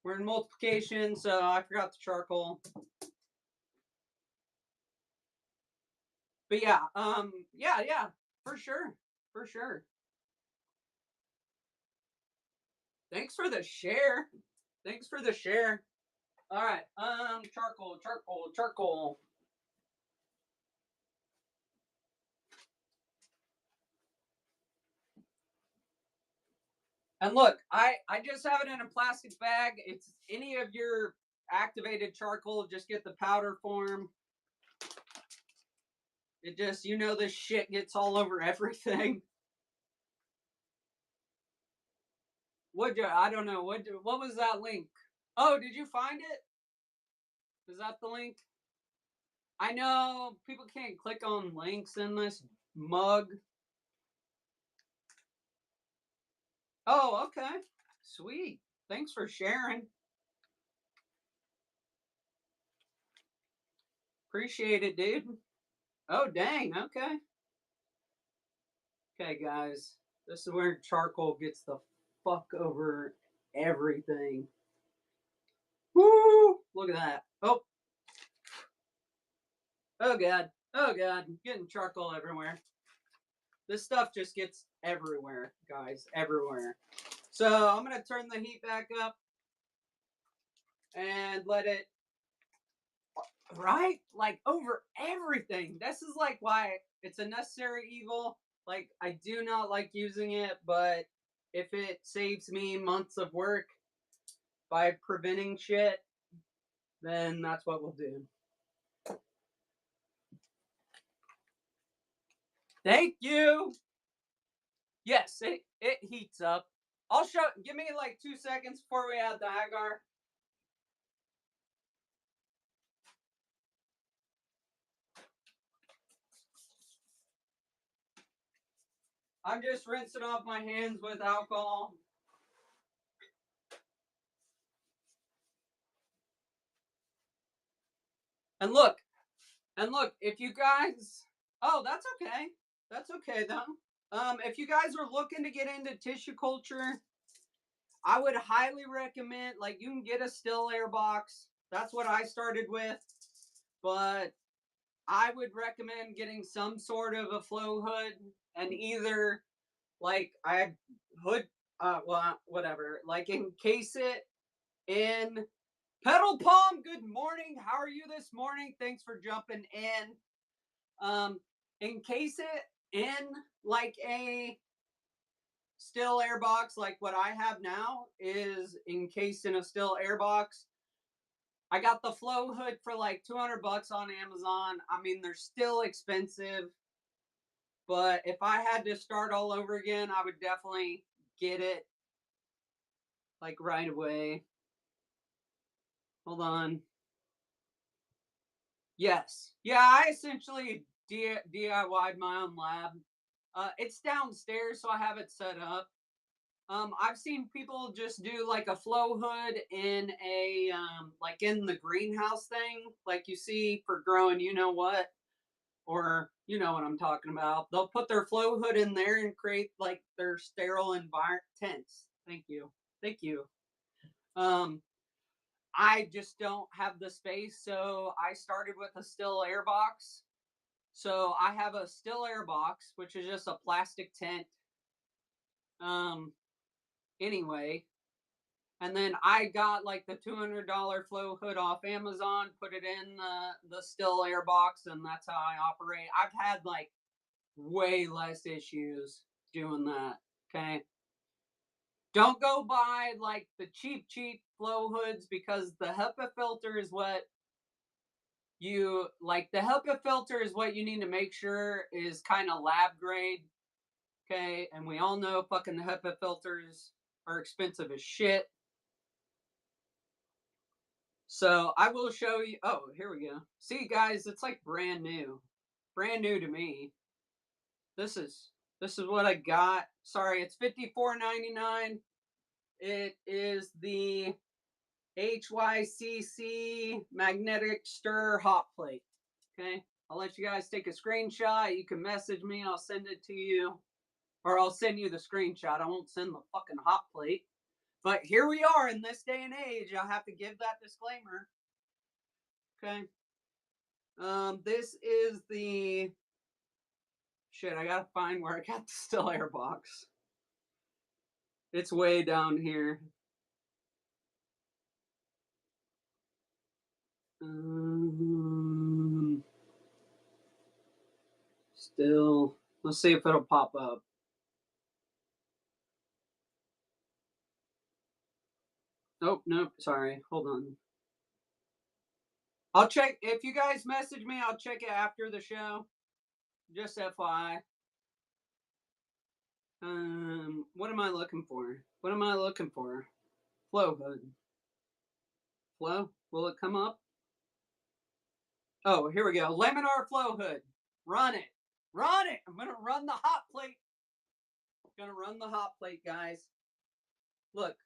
we're in multiplication, so I forgot the charcoal. But yeah, yeah, for sure. Thanks for the share. All right, charcoal. And look, I just have it in a plastic bag. It's any of your activated charcoal. Just get the powder form. It just, you know, this shit gets all over everything. Would you? I don't know. What was that link? Oh, did you find it? Is that the link? I know people can't click on links in this mug. Oh, okay. Sweet. Thanks for sharing. Appreciate it, dude. Oh, dang. Okay. Okay, guys. This is where charcoal gets the fuck over everything. Woo! Look at that. Oh. Oh, God. Oh, God. Getting charcoal everywhere. This stuff just gets everywhere, guys. Everywhere. So I'm going to turn the heat back up and let it, right? Like over everything. This is like why it's a necessary evil. Like, I do not like using it, but if it saves me months of work by preventing shit, then that's what we'll do. Thank you. Yes, it heats up. I'll show. Give me like 2 seconds before we add the agar. I'm just rinsing off my hands with alcohol. And look, if you guys, oh, that's okay. That's okay though. If you guys are looking to get into tissue culture, I would highly recommend, like, you can get a still air box. That's what I started with. But I would recommend getting some sort of a flow hood and either, like, I hood, well, whatever, like, encase it in Pedal Palm. Good morning. How are you this morning? Thanks for jumping in. Encase it in like a still air box, like what I have now is encased in a still air box. I got the flow hood for like $200 on Amazon. I mean, they're still expensive, but if I had to start all over again, I would definitely get it like right away. Hold on. Yes. Yeah, I essentially DIY'd my own lab. It's downstairs, so I have it set up. I've seen people just do like a flow hood in a like in the greenhouse thing, like you see for growing, you know what, or you know what I'm talking about. They'll put their flow hood in there and create like their sterile environment tents. Thank you, thank you. Um, I just don't have the space, so I started with a still air box. So I have a still air box, which is just a plastic tent. Um, anyway, and then I got like the $200 flow hood off Amazon, put it in the still air box, and that's how I operate. I've had like way less issues doing that. Okay. Don't go buy like the cheap flow hoods because the HEPA filter is what you like. The HEPA filter is what you need to make sure is kind of lab grade. Okay. And we all know fucking the HEPA filters are expensive as shit. So I will show you. Oh, here we go. See, guys, it's like brand new to me. This is what I got. Sorry, it's $54.99. It is the HYCC magnetic stir hot plate. Okay, I'll let you guys take a screenshot. You can message me. I'll send it to you, or I'll send you the screenshot. I won't send the fucking hot plate. But here we are in this day and age. I'll have to give that disclaimer. Okay. This is the shit. I gotta find where I got the still air box. It's way down here. Still, let's see if it'll pop up. Nope, nope. Sorry. Hold on. I'll check. If you guys message me, I'll check it after the show. Just FYI. What am I looking for? What am I looking for? Flow hood. Flow? Will it come up? Oh, here we go. Laminar flow hood. Run it. Run it. I'm going to run the hot plate. I'm going to run the hot plate, guys. Look,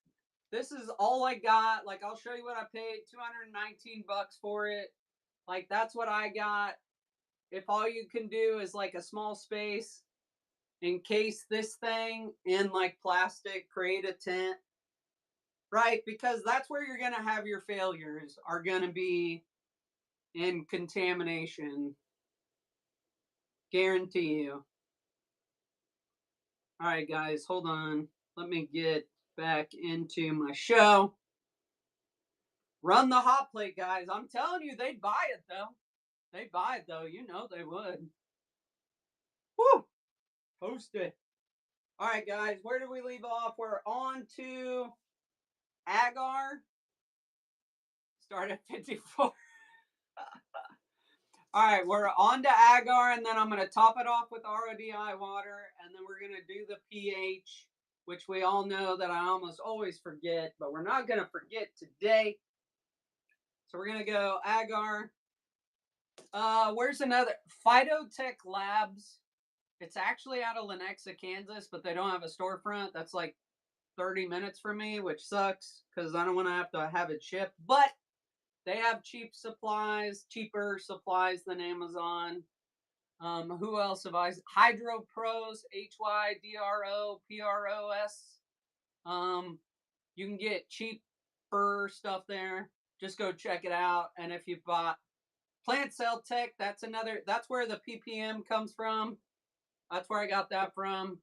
this is all I got. Like, I'll show you what I paid. $219 for it. Like, that's what I got. If all you can do is like a small space, encase this thing in like plastic, create a tent, right? Because that's where you're going to have your failures, are going to be in contamination. Guarantee you. All right, guys, hold on. Let me get back into my show. Run the hot plate, guys. I'm telling you, they'd buy it, though. They'd buy it, though. You know they would. Woo! Post it. All right, guys, where did we leave off? We're on to Agar. Start at 54. All right, we're on to Agar, and then I'm going to top it off with RODI water, and then we're going to do the pH, which we all know that I almost always forget, but we're not going to forget today. So we're going to go Agar. Where's another? Phytotech Labs. It's actually out of Lenexa, Kansas, but they don't have a storefront. That's like 30 minutes for me, which sucks because I don't want to have it shipped. But they have cheaper supplies than Amazon. Who else have I? Hydro Pros, HYDROPROS. You can get cheaper stuff there. Just go check it out. And if you bought Plant Cell Tech, that's where the ppm comes from. That's where I got that from.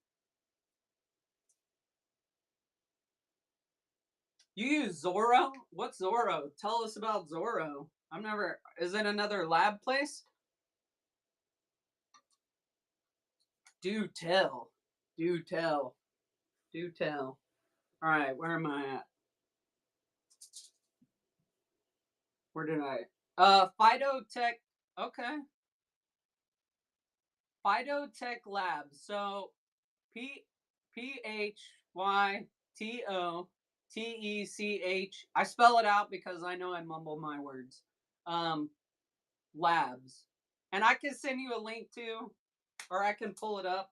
You use Zorro? What's Zorro? Tell us about Zorro. Is it another lab place? Do tell. Do tell. Do tell. All right, where am I at? Where did I? Phytotech. Okay. Phytotech Labs. So, PHYTOTECH. I spell it out because I know I mumble my words. Labs, and I can send you a link to, or I can pull it up.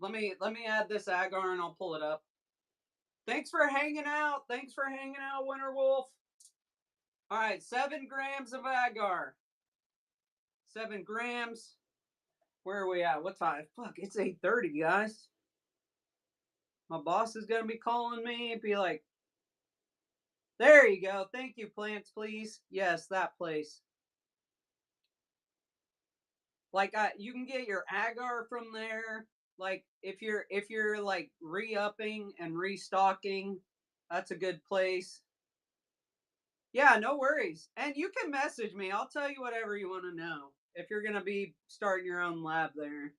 Let me add this agar and I'll pull it up. Thanks for hanging out. Thanks for hanging out, Winter Wolf. All right, 7 grams of agar. 7 grams. Where are we at? What time? Fuck, it's 8:30, guys. My boss is gonna be calling me and be like, there you go. Thank you, plants, please. Yes, that place. Like, you can get your agar from there. Like, if you're like re-upping and restocking, that's a good place. Yeah, no worries. And you can message me. I'll tell you whatever you want to know if you're gonna be starting your own lab there.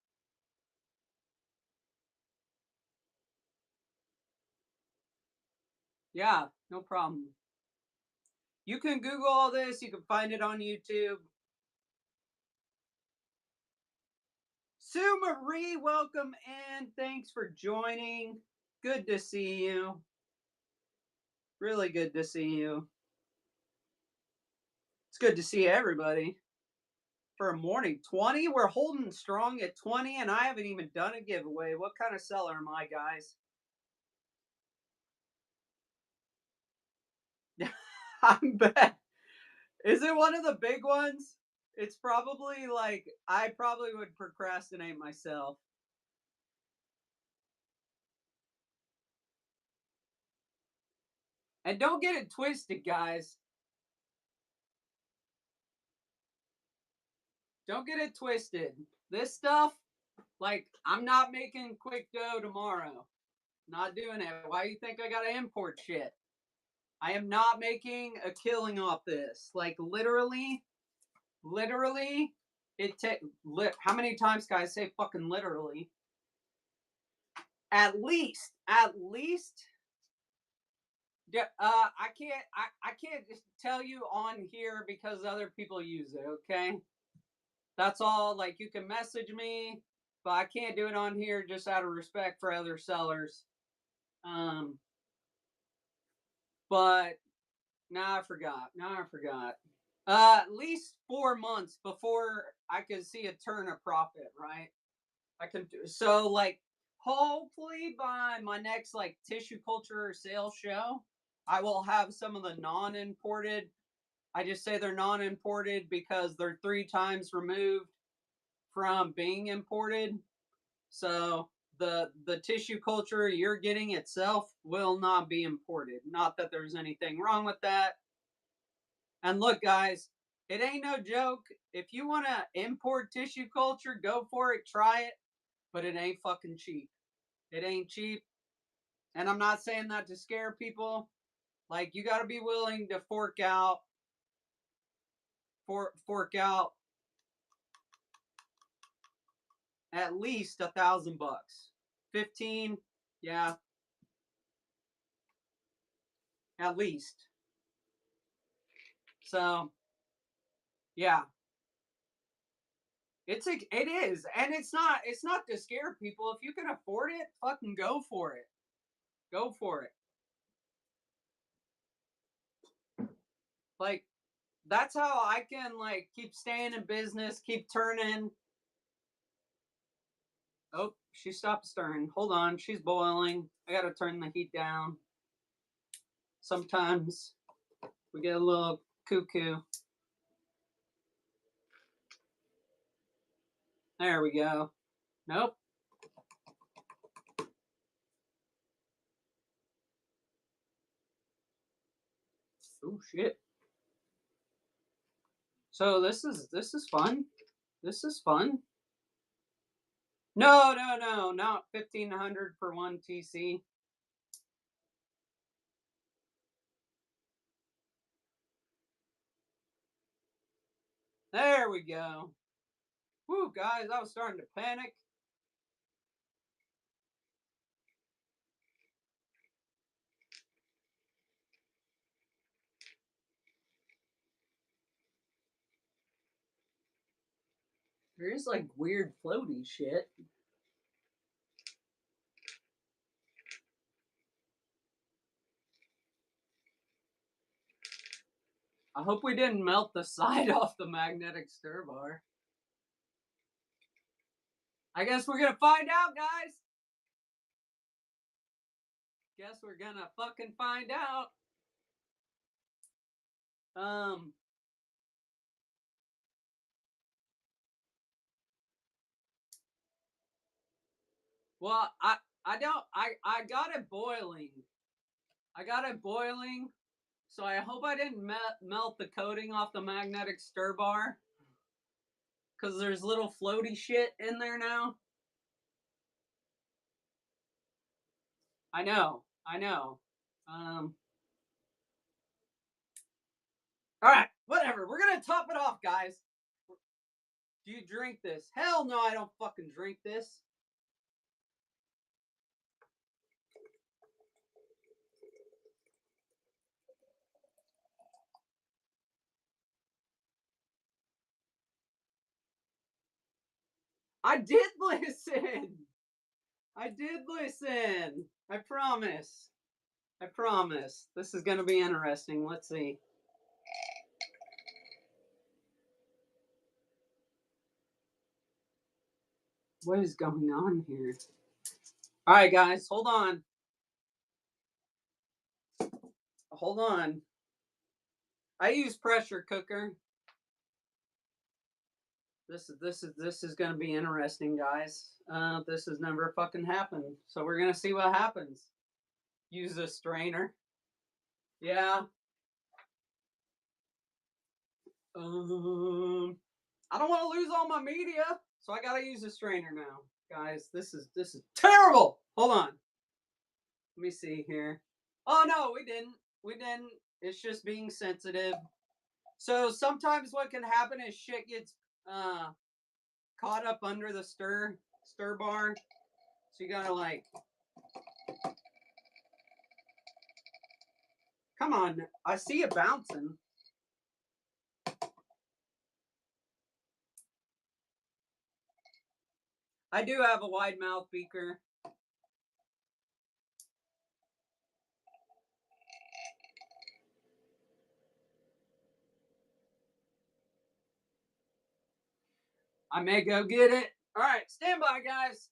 Yeah, no problem. You can Google all this. You can find it on YouTube. Sue Marie, welcome in. Thanks for joining. Good to see you. Really good to see you. It's good to see everybody. For a morning 20, we're holding strong at 20, and I haven't even done a giveaway. What kind of seller am I, guys? I'm bet. Is it one of the big ones? It's probably like, I probably would procrastinate myself. And don't get it twisted, guys. Don't get it twisted. This stuff, like, I'm not making quick dough tomorrow. Not doing it. Why do you think I gotta import shit? I am not making a killing off this. Like, literally, how many times can I say fucking literally? At least I can't just tell you on here because other people use it, okay? That's all. Like, you can message me, but I can't do it on here just out of respect for other sellers. But now I forgot. At least 4 months before I could see a turn of profit, right? I can do so. Like, hopefully by my next like tissue culture sales show, I will have some of the non-imported. I just say they're non-imported because they're 3 times removed from being imported. So the tissue culture you're getting itself will not be imported. Not that there's anything wrong with that. And look, guys, it ain't no joke. If you want to import tissue culture, go for it, try it, but it ain't fucking cheap. It ain't cheap. And I'm not saying that to scare people. Like, you got to be willing to fork out at least $1,000. 15, yeah, at least. So, yeah. It is. And it's not to scare people. If you can afford it, fucking go for it. Go for it. Like, that's how I can like keep staying in business, keep turning. Oh, she stopped stirring. Hold on, she's boiling. I gotta turn the heat down. Sometimes we get a little cuckoo. There we go. Nope. Oh shit. So this is fun. This is fun. No, not 1,500 for one TC. There we go. Woo, guys, I was starting to panic. There is like weird floaty shit. I hope we didn't melt the side off the magnetic stir bar. I guess we're gonna find out, guys. Guess we're gonna fucking find out. Well, I don't I got it boiling. I got it boiling, so I hope I didn't melt the coating off the magnetic stir bar, because there's little floaty shit in there now. I know. All right, whatever. We're gonna top it off, guys. Do you drink this? Hell no, I don't fucking drink this. I did listen. I did listen. I promise. I promise. This is going to be interesting. Let's see. What is going on here? All right, guys, hold on. Hold on. I use pressure cooker. This is going to be interesting, guys. This has never fucking happened. So we're going to see what happens. Use a strainer. Yeah. I don't want to lose all my media, so I got to use a strainer now. Guys, this is terrible. Hold on. Let me see here. Oh no, we didn't. It's just being sensitive. So sometimes what can happen is shit gets caught up under the stir bar. So you gotta like. Come on. I see it bouncing. I do have a wide mouth beaker. I may go get it. All right, stand by, guys.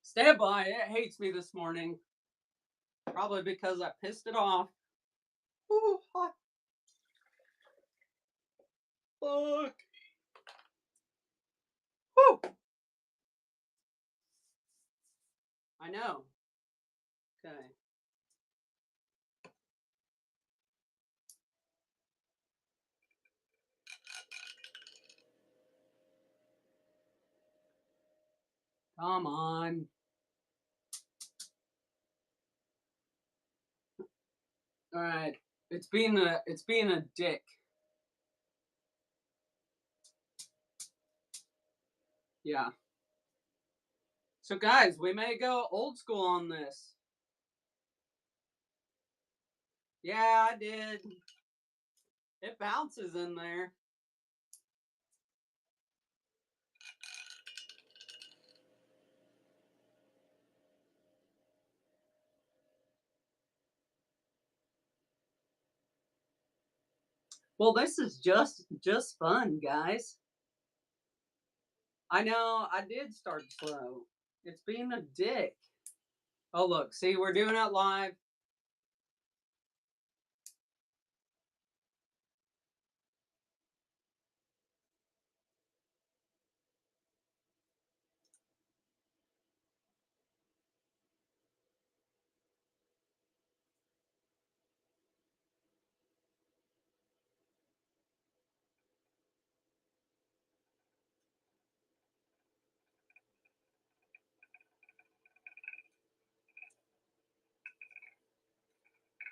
Stand by. It hates me this morning. Probably because I pissed it off. Ooh, hot. Fuck. Woo. I know. Okay. Come on. All right. It's being a dick. Yeah. So guys, we may go old school on this. Yeah, I did. It bounces in there. Well, this is just fun, guys. I know, I did start slow. It's being a dick. Oh, look, see, we're doing it live.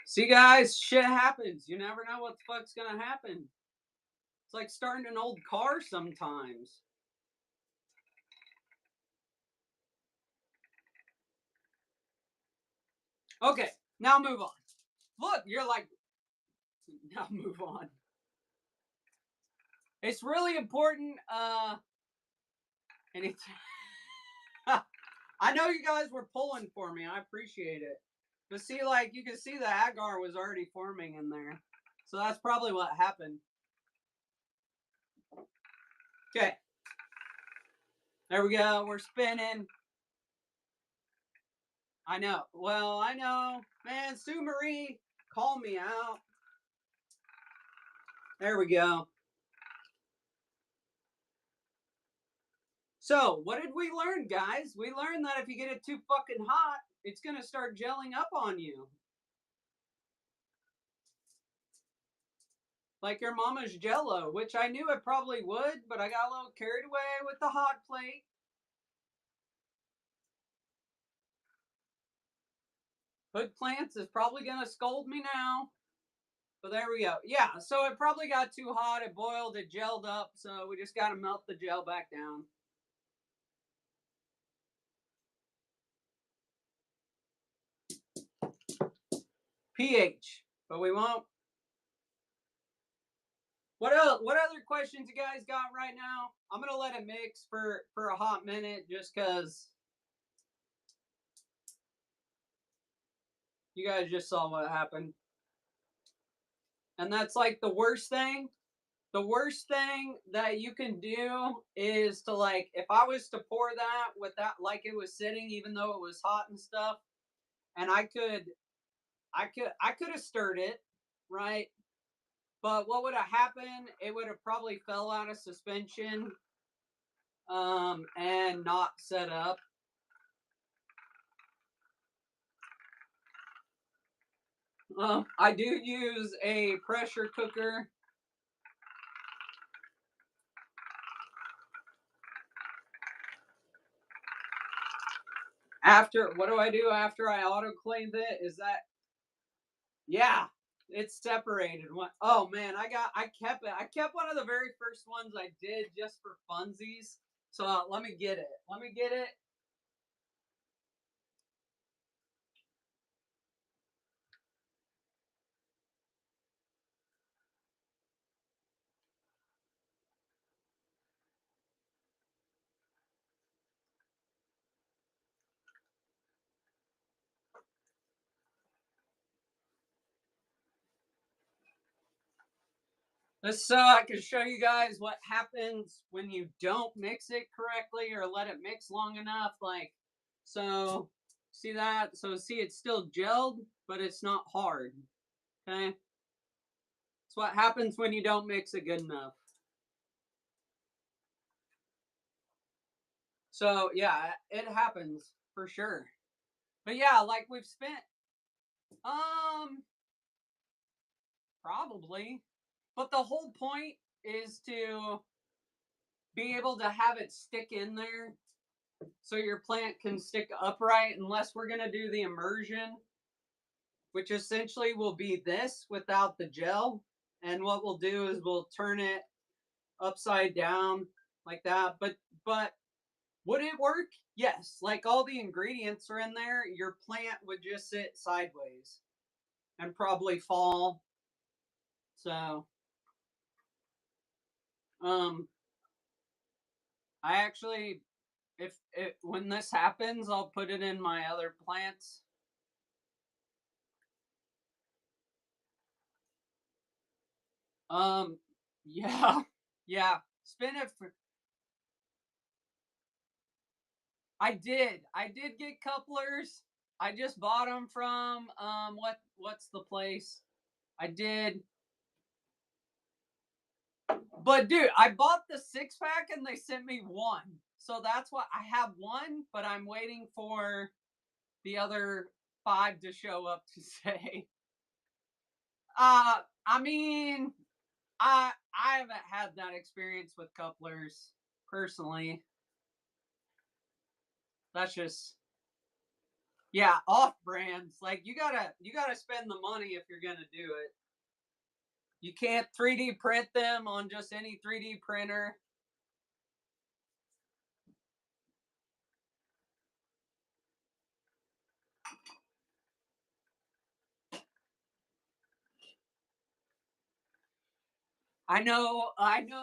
See, guys, shit happens. You never know what the fuck's gonna happen. It's like starting an old car sometimes. Okay, now move on. Look, you're like, now move on. It's really important. And it's. I know you guys were pulling for me. I appreciate it. But see, like, you can see the agar was already forming in there. So that's probably what happened. Okay. There we go. We're spinning. I know. Well, I know. Man, Sue Marie, call me out. There we go. So, what did we learn, guys? We learned that if you get it too fucking hot, it's going to start gelling up on you. Like your mama's jello, which I knew it probably would, but I got a little carried away with the hot plate. Hood Plants is probably going to scold me now. But there we go. Yeah, so it probably got too hot. It boiled, it gelled up. So we just got to melt the gel back down. pH. But we won't. What else? What other questions you guys got right now? I'm going to let it mix for a hot minute just because you guys just saw what happened. And that's like the worst thing. The worst thing that you can do is to, like, if I was to pour that with that, like it was sitting, even though it was hot and stuff, and I could have stirred it, right? But what would have happened? It would have probably fell out of suspension, and not set up. I do use a pressure cooker. After, what do I do after I autoclaved it? Is that, yeah, it's separated. Oh man, I kept it. I kept one of the very first ones I did just for funsies. So let me get it. Let me get it. Just so I can show you guys what happens when you don't mix it correctly or let it mix long enough. Like, so see that? So see, it's still gelled, but it's not hard. Okay. It's what happens when you don't mix it good enough. So yeah, it happens for sure. But yeah, like we've spent probably. But the whole point is to be able to have it stick in there so your plant can stick upright, unless we're going to do the immersion, which essentially will be this without the gel. And what we'll do is we'll turn it upside down like that. But would it work? Yes. Like all the ingredients are in there, your plant would just sit sideways and probably fall. So um I actually, if it, when this happens, I'll put it in my other plants. Um, yeah, yeah. Spin it for. I did get couplers. I just bought them from what's the place? I did, but dude, I bought the 6-pack and they sent me one, so that's why I have one, but I'm waiting for the other 5 to show up to say. I mean, I haven't had that experience with couplers personally. That's just, yeah, off brands. Like you gotta spend the money if you're gonna do it. You can't 3D print them on just any 3D printer. I know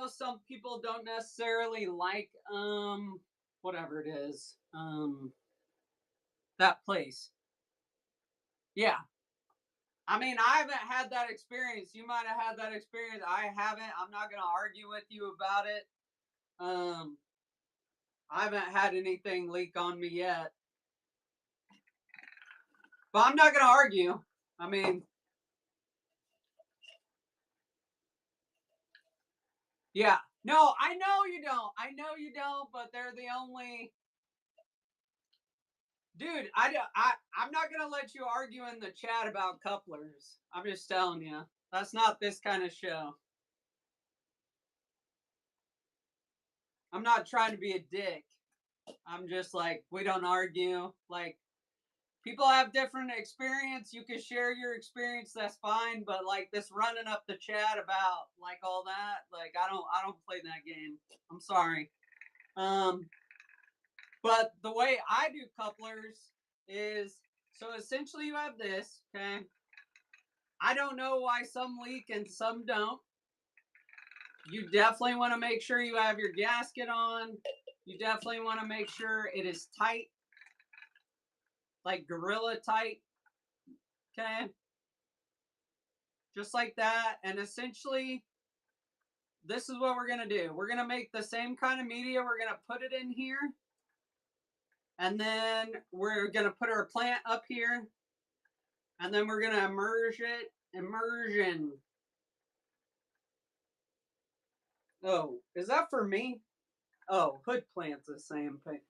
some people don't necessarily like whatever it is. That place. Yeah. I mean, I haven't had that experience. You might have had that experience. I haven't. I'm not gonna argue with you about it. Um, I haven't had anything leak on me yet, but I'm not gonna argue. I mean, yeah. No, I know you don't. I know you don't. But they're the only. Dude, I'm not gonna let you argue in the chat about couplers. I'm just telling you. That's not this kind of show. I'm not trying to be a dick. I'm just like, we don't argue. Like, people have different experience. You can share your experience, that's fine. But like this running up the chat about like all that, like I don't play that game. I'm sorry. Um, but the way I do couplers is, so essentially you have this, okay? I don't know why some leak and some don't. You definitely want to make sure you have your gasket on. You definitely want to make sure it is tight, like gorilla tight, okay? Just like that. And essentially, this is what we're going to do. We're going to make the same kind of media. We're going to put it in here. And then we're going to put our plant up here. And then we're going to immersion. Oh, is that for me? Oh, hood plants the same thing.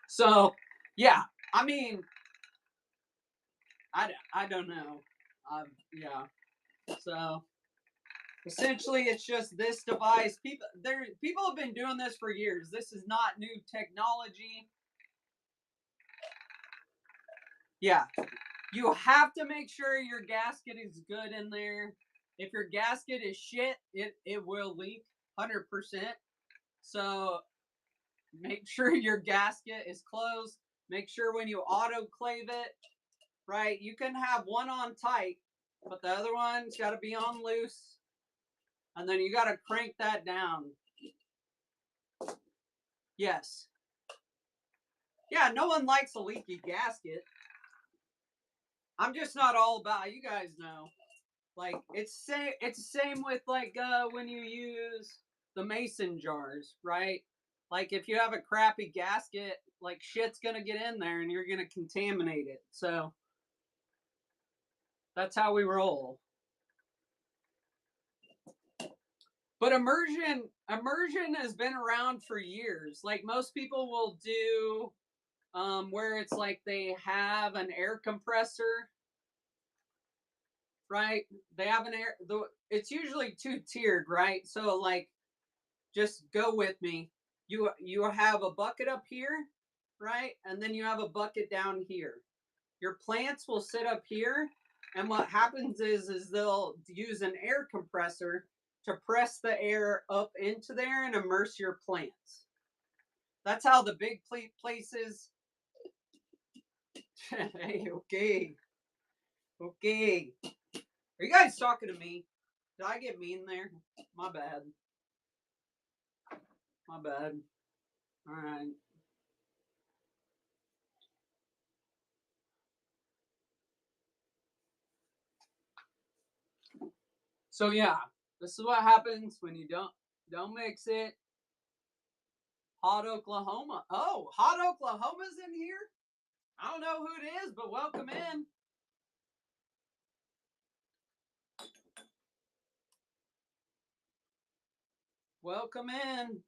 So, yeah, I mean, I don't know. Yeah. So essentially, it's just this device. People have been doing this for years. This is not new technology. Yeah, you have to make sure your gasket is good in there. If your gasket is shit, it will leak 100%. So make sure your gasket is closed. Make sure when you autoclave it, right, you can have one on tight, but the other one's got to be on loose. And then you got to crank that down. Yes. Yeah, no one likes a leaky gasket. I'm just not all about, you guys know. Like it's the same with like when you use the mason jars, right? Like if you have a crappy gasket, like shit's gonna get in there and you're gonna contaminate it. So that's how we roll. But immersion has been around for years. Like most people will do where it's like they have an air compressor, right? They have it's usually two-tiered, right? So like just go with me. You have a bucket up here, right? And then you have a bucket down here. Your plants will sit up here, and what happens is they'll use an air compressor to press the air up into there and immerse your plants. That's how the big places. Hey, okay. Okay. Are you guys talking to me? Did I get mean there? My bad. My bad. All right. So yeah, this is what happens when you don't mix it. Hot Oklahoma. Oh, Hot Oklahoma's in here? I don't know who it is, but welcome in. Welcome in.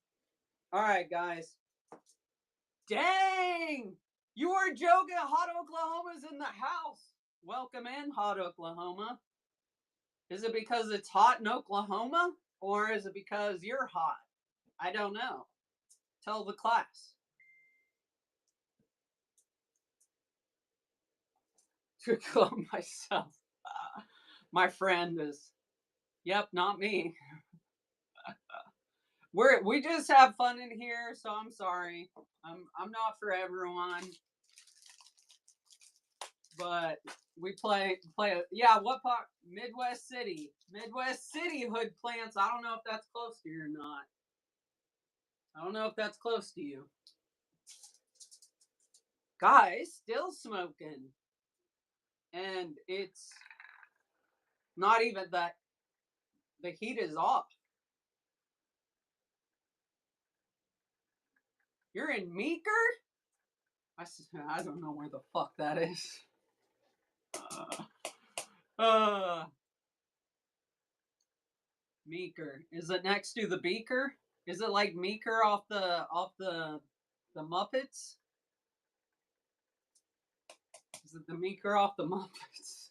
All right, guys. Dang! You were joking. Hot Oklahoma's in the house. Welcome in, Hot Oklahoma. Is it because it's hot in Oklahoma? Or is it because you're hot? I don't know. Tell the class. To call myself. My friend is, yep, not me. We just have fun in here, so I'm sorry. I'm not for everyone. But we play yeah, what part? Midwest City hood plants. I don't know if that's close to you or not. I don't know if that's close to you. Guys, still smoking. And it's not even that the heat is off. You're in Meeker? I don't know where the fuck that is. Meeker. Is it next to the Beaker? Is it like Meeker off the Muppets? Is it the Meeker off the Muppets?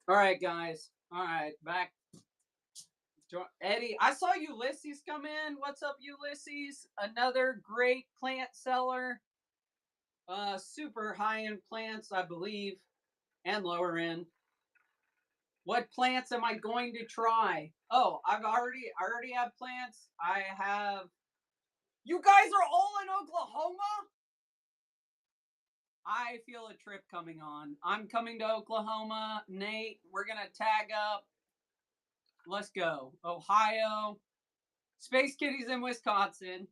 All right, guys. All right, back. Eddie, I saw Ulysses come in. What's up, Ulysses? Another great plant seller. Super high-end plants, I believe, and lower end. What plants am I going to try? Oh, I already have plants. I have. You guys are all in Oklahoma? I feel a trip coming on. I'm coming to Oklahoma. Nate, we're going to tag up. Let's go. Ohio. Space Kitty's in Wisconsin.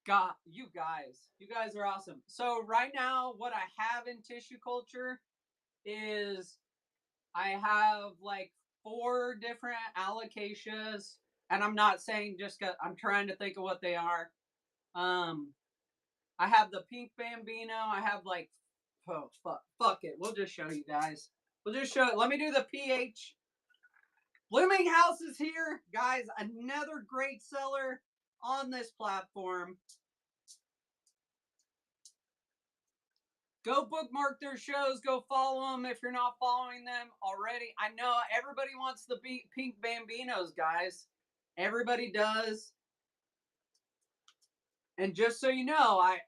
God, you guys are awesome. So right now, what I have in tissue culture is I have like 4 different alocasias, and I'm not saying just because I'm trying to think of what they are. I have the pink bambino. I have like, oh fuck it. We'll just show you guys. We'll just show it. Let me do the pH. Blooming House is here, guys. Another great seller on this platform. Go bookmark their shows. Go follow them if you're not following them already. I know everybody wants the Pink Bambinos, guys. Everybody does. And just so you know, I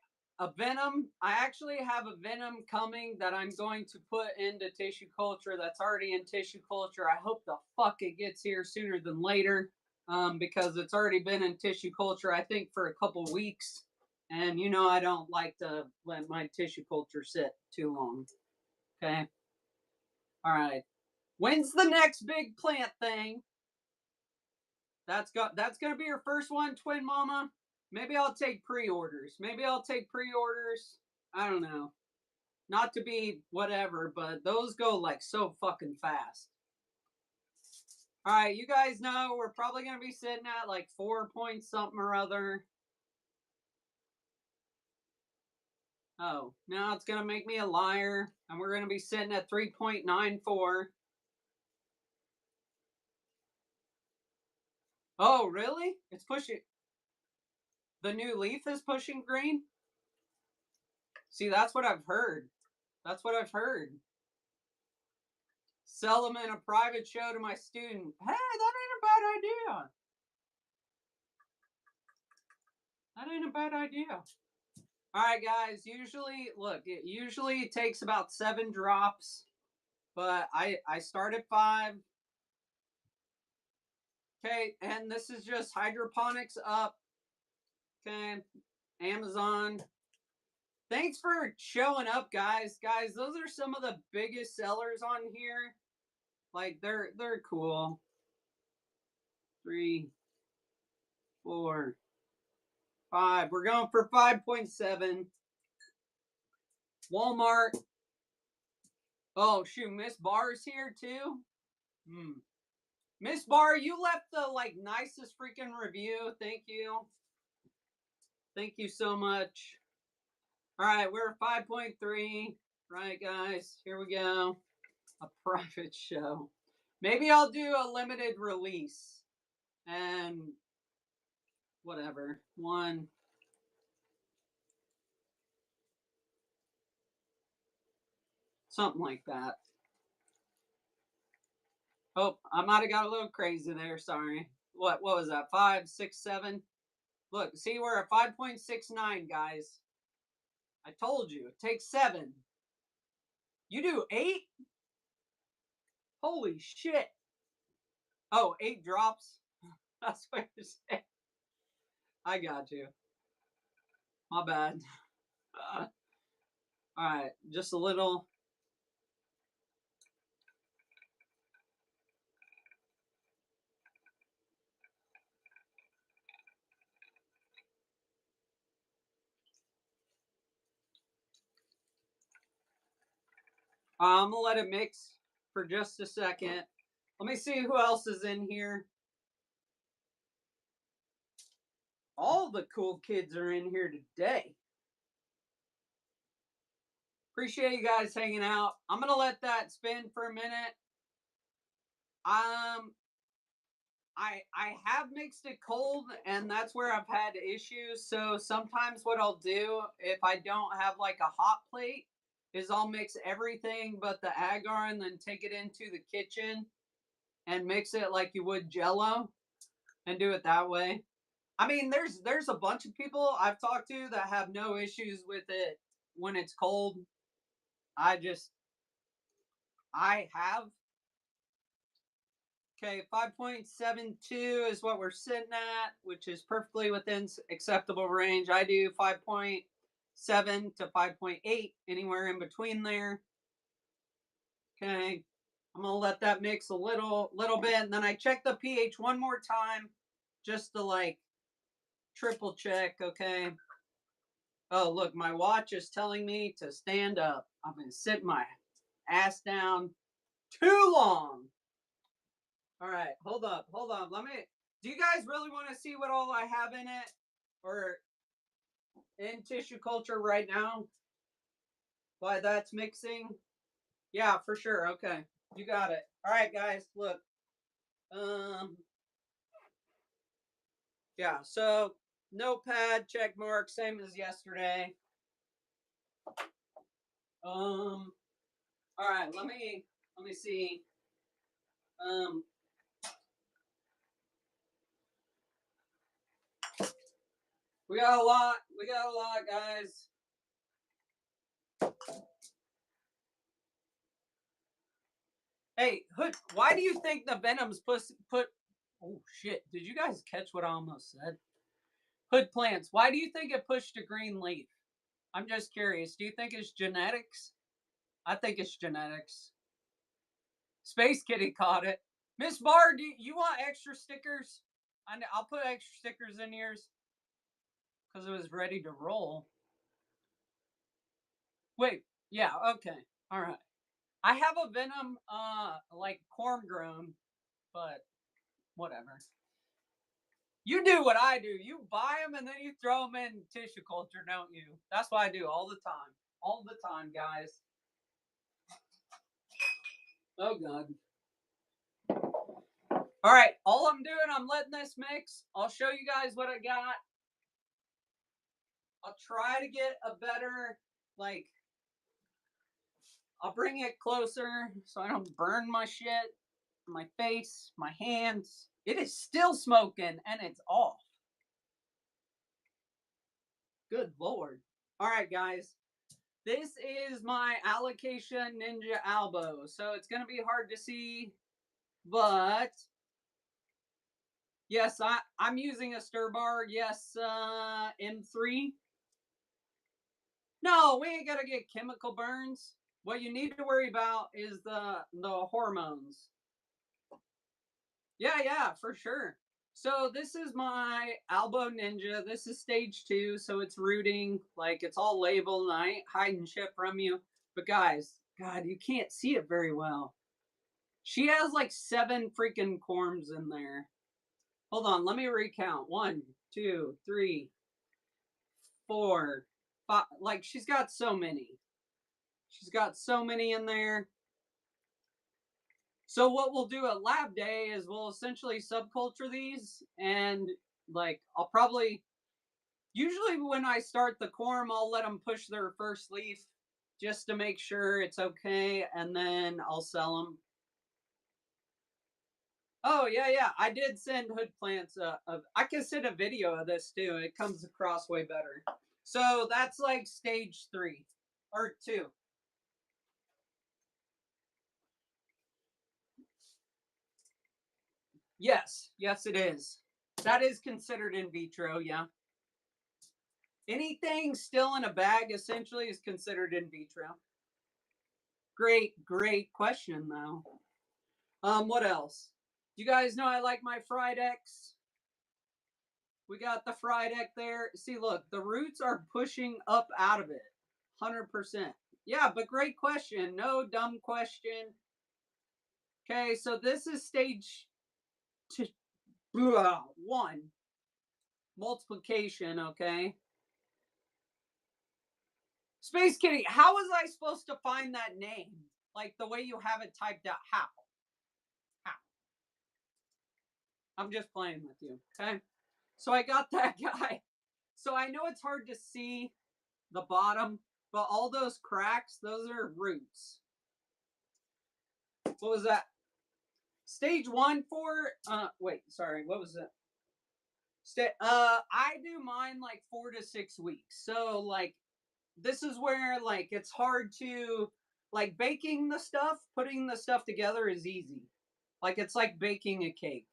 actually have a Venom coming that I'm going to put into tissue culture. That's already in tissue culture. I hope the fuck it gets here sooner than later, because it's already been in tissue culture, I think, for a couple weeks. And you know, I don't like to let my tissue culture sit too long. Okay. All right. When's the next big plant thing? That's gonna be your first one, Twin Mama. Maybe I'll take pre-orders. I don't know. Not to be whatever, but those go like so fucking fast. All right, you guys know we're probably gonna be sitting at like 4 point something or other. Oh, now it's gonna make me a liar, and we're gonna be sitting at 3.94. Oh, really? It's pushing. The new leaf is pushing green? See, that's what I've heard. Sell them in a private show to my student. Hey, that ain't a bad idea. All right, guys. It usually takes about 7 drops, but I start at 5. Okay, and this is just hydroponics up. Okay, Amazon. Thanks for showing up, guys. Guys, those are some of the biggest sellers on here. Like they're cool. 3, 4, 5. We're going for 5.7. Walmart. Oh shoot, Miss Barr's here too. Miss Barr, you left the like nicest freaking review. Thank you. Thank you so much. All right, we're 5.3. Right, guys. Here we go. A private show. Maybe I'll do a limited release and whatever. 1. Something like that. Oh, I might have got a little crazy there. Sorry. What was that? 5, 6, 7? Look, see, we're at 5.69, guys. I told you. It takes 7. You do 8? Holy shit. Oh, 8 drops? That's what you're saying. I got you. My bad. All right, just a little. I'm gonna let it mix for just a second. Let me see who else is in here. All the cool kids are in here today. Appreciate you guys hanging out. I'm gonna let that spin for a minute. I have mixed it cold, and that's where I've had issues. So sometimes what I'll do if I don't have like a hot plate is I'll mix everything but the agar and then take it into the kitchen and mix it like you would Jello and do it that way. I mean, there's a bunch of people I've talked to that have no issues with it when it's cold. I have. Okay, 5.72 is what we're sitting at, which is perfectly within acceptable range. I do 5.7 to 5.8, anywhere in between there. Okay, I'm gonna let that mix a little bit, and then I check the pH one more time, just to like triple check. Okay. Oh, look, my watch is telling me to stand up. I've been sitting my ass down too long. All right, hold up. Do you guys really want to see what all I have in it? Or in tissue culture right now? Why that's mixing? Yeah, for sure. Okay, you got it. All right, guys, look. Yeah, so notepad, check mark, same as yesterday. All right, let me see. Um, we got a lot. We got a lot, guys. Hey, Hood, why do you think the Venoms put? Oh shit! Did you guys catch what I almost said? Hood plants. Why do you think it pushed a green leaf? I'm just curious. Do you think it's genetics? I think it's genetics. Space Kitty caught it. Miss Barr, do you want extra stickers? I'll put extra stickers in yours because it was ready to roll. Wait, yeah, okay, all right. I have a Venom, like corn grown, but whatever. You do what I do. You buy them and then you throw them in tissue culture, don't you? That's what I do all the time. All the time, guys. Oh, God. All right, all I'm doing, I'm letting this mix. I'll show you guys what I got. I'll try to get a better, like, I'll bring it closer so I don't burn my shit, my face, my hands. It is still smoking and it's off. Good Lord. All right, guys. This is my Allocation Ninja Albo. So it's going to be hard to see, but yes, I'm using a stir bar. Yes, M3. No, we ain't got to get chemical burns. What you need to worry about is the hormones. Yeah, for sure. So this is my Albo Ninja. This is stage 2, so it's rooting. Like, it's all labeled, and I ain't hiding shit from you. But guys, God, you can't see it very well. She has like 7 freaking corms in there. Hold on, let me recount. 1, 2, 3, 4, 5. Like, she's got so many. She's got so many in there. So what we'll do at lab day is we'll essentially subculture these, and like I'll probably usually when I start the corm, I'll let them push their first leaf just to make sure it's okay, and then I'll sell them. Oh yeah, I did send Hood plants. I can send a video of this too. It comes across way better. So that's like stage 3 or 2. Yes, it is. That is considered in vitro. Yeah. Anything still in a bag essentially is considered in vitro. Great question though. What else? You guys know I like my fried eggs. We got the fried egg there. See, look, the roots are pushing up out of it. 100%. Yeah, but great question. No dumb question. Okay, so this is stage 1. Multiplication, okay? Space Kitty, how was I supposed to find that name? Like the way you have it typed out. How? I'm just playing with you, okay? So I got that guy. So I know it's hard to see the bottom, but all those cracks, those are roots. What was that? Stage 1 for, wait, sorry, what was it? I do mine like 4 to 6 weeks. So like, this is where like it's hard to, like baking the stuff, putting the stuff together is easy. Like it's like baking a cake.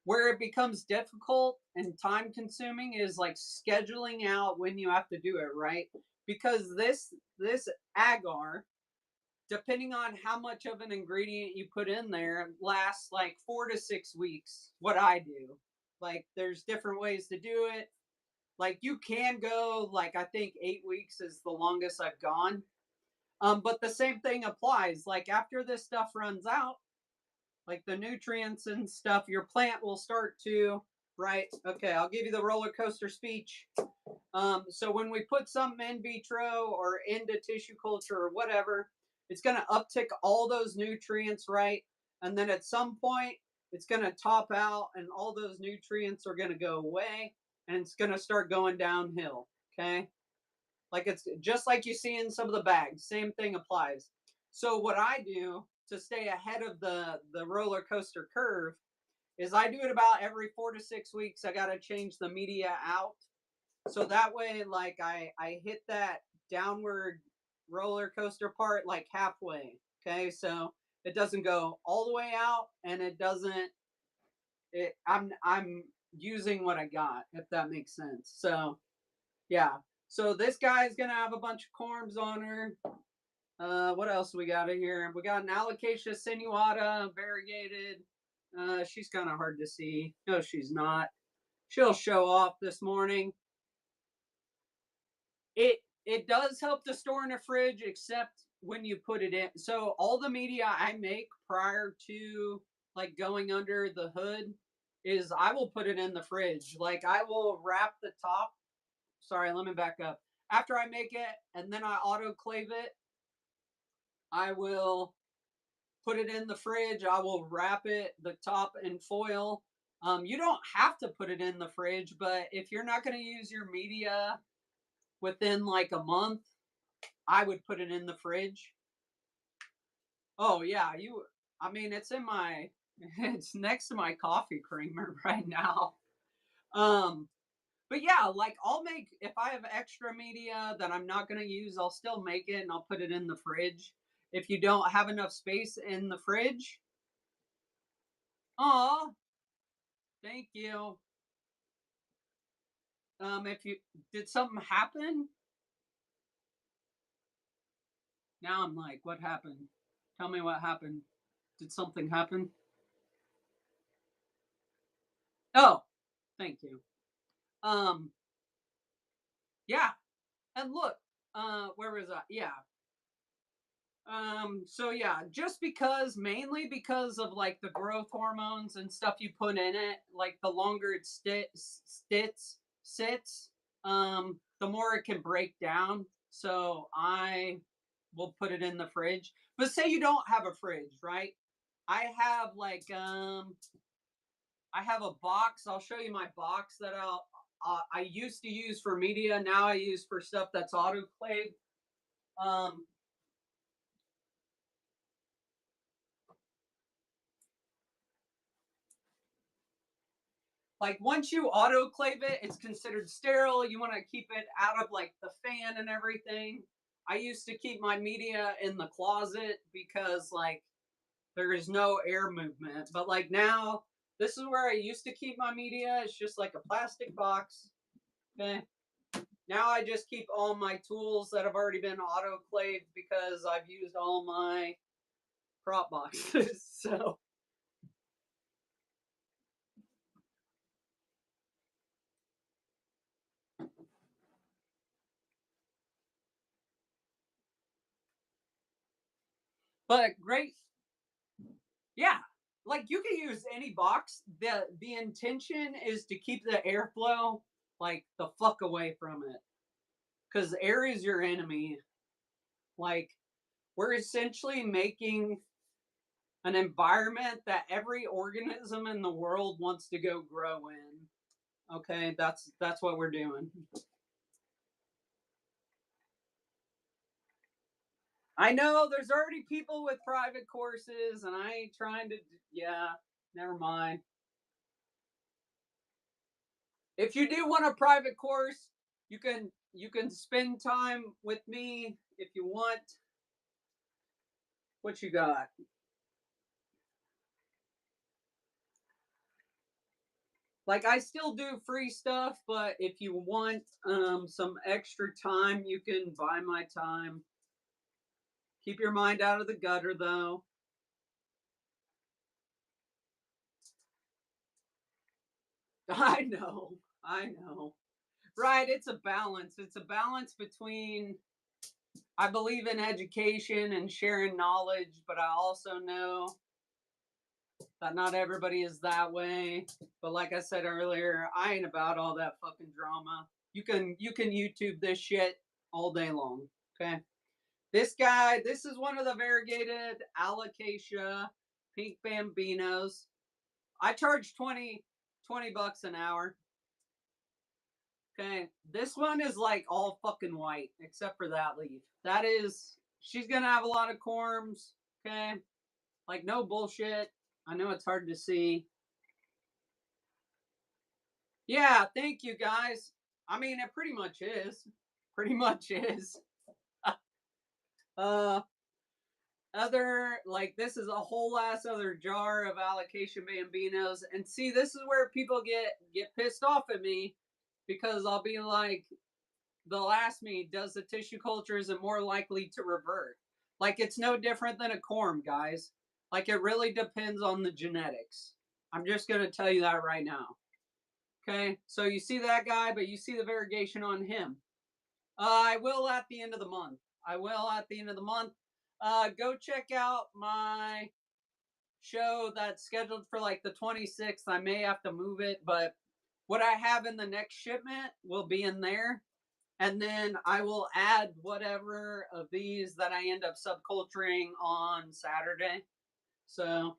Where it becomes difficult and time consuming is like scheduling out when you have to do it, right? Because this agar, depending on how much of an ingredient you put in there, lasts like 4 to 6 weeks. What I do, like there's different ways to do it. Like you can go like I think 8 weeks is the longest I've gone. But the same thing applies. Like after this stuff runs out, like the nutrients and stuff, your plant will start to, right? Okay, I'll give you the roller coaster speech. So when we put something in vitro or into tissue culture or whatever, it's going to uptick all those nutrients, right? And then at some point, it's going to top out and all those nutrients are going to go away and it's going to start going downhill, okay? Like it's just like you see in some of the bags. Same thing applies. So what I do to stay ahead of the roller coaster curve is I do it about every 4 to 6 weeks. I got to change the media out. So that way, like I hit that downward roller coaster part like halfway. Okay. So it doesn't go all the way out and it doesn't, I'm using what I got, if that makes sense. So yeah. So this guy's gonna have a bunch of corms on her. What else we got in here? We got an alocasia sinuata variegated. She's kind of hard to see. No, she's not. She'll show off this morning. It does help to store in a fridge, except when you put it in. So all the media I make prior to like going under the hood is I will put it in the fridge. Like I will wrap the top. Sorry, let me back up. After I make it and then I autoclave it, I will put it in the fridge. I will wrap it the top in foil. You don't have to put it in the fridge, but if you're not going to use your media within like a month, I would put it in the fridge. Oh yeah, I mean it's in my it's next to my coffee creamer right now. Um but yeah, like I'll make, if I have extra media that I'm not going to use, I'll still make it and I'll put it in the fridge. If you don't have enough space in the fridge, oh, thank you. If you did something happen, now I'm like, what happened? Tell me what happened. Did something happen? Oh, thank you. Um, yeah. And look, where was I? Yeah. So yeah, just because, mainly because of like the growth hormones and stuff you put in it, like the longer it sits, the more it can break down. So I will put it in the fridge. But say you don't have a fridge, right? I have like I have a box. I'll show you my box that I used to use for media. Now I use for stuff that's autoclaved. Um, like once you autoclave it, it's considered sterile. You want to keep it out of like the fan and everything. I used to keep my media in the closet because like there is no air movement. But like now, this is where I used to keep my media. It's just like a plastic box. Okay. Now I just keep all my tools that have already been autoclaved because I've used all my prop boxes. So, but great. Yeah. Like you can use any box. The intention is to keep the airflow like the fuck away from it. Cuz air is your enemy. Like we're essentially making an environment that every organism in the world wants to go grow in. Okay? That's what we're doing. I know there's already people with private courses, and I ain't trying to. Yeah, never mind. If you do want a private course, you can spend time with me if you want. What you got? Like I still do free stuff, but if you want some extra time, you can buy my time. Keep your mind out of the gutter, though. I know, I know. Right? It's a balance. It's a balance between I believe in education and sharing knowledge, but I also know that not everybody is that way. But like I said earlier, I ain't about all that fucking drama. You can YouTube this shit all day long. Okay. This guy, this is one of the variegated alocasia pink bambinos. I charge 20 bucks an hour. Okay, this one is like all fucking white except for that leaf. That is, she's gonna have a lot of corms. Okay, like no bullshit. I know it's hard to see. Yeah, thank you guys. I mean, it pretty much is. Pretty much is. uh, other like this is a whole ass other jar of allocation bambinos, and see, this is where people get pissed off at me because I'll be like, they'll ask me, does the tissue culture, is it more likely to revert? Like, it's no different than a corm, guys. Like, it really depends on the genetics. I'm just going to tell you that right now. Okay, so you see that guy, but you see the variegation on him. I will at the end of the month. I will at the end of the month. Go check out my show that's scheduled for like the 26th. I may have to move it, but what I have in the next shipment will be in there. And then I will add whatever of these that I end up subculturing on Saturday. So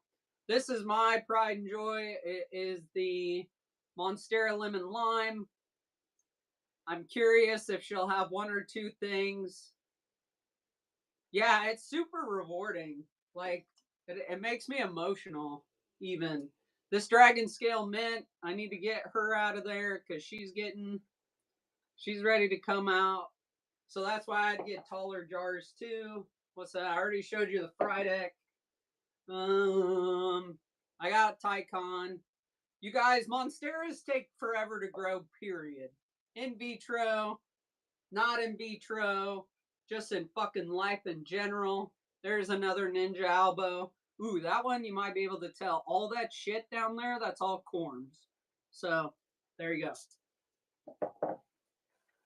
this is my pride and joy. It is the Monstera Lemon Lime. I'm curious if she'll have one or two things. Yeah, it's super rewarding. Like, it makes me emotional, even. This Dragon Scale Mint, I need to get her out of there because she's ready to come out. So that's why I'd get taller jars too. What's that? I already showed you the Frideck. I got Tycon. You guys, Monsteras take forever to grow, period. In vitro, not in vitro, just in fucking life in general. There's another Ninja Albo. Ooh, that one you might be able to tell. All that shit down there, that's all corms. So, there you go.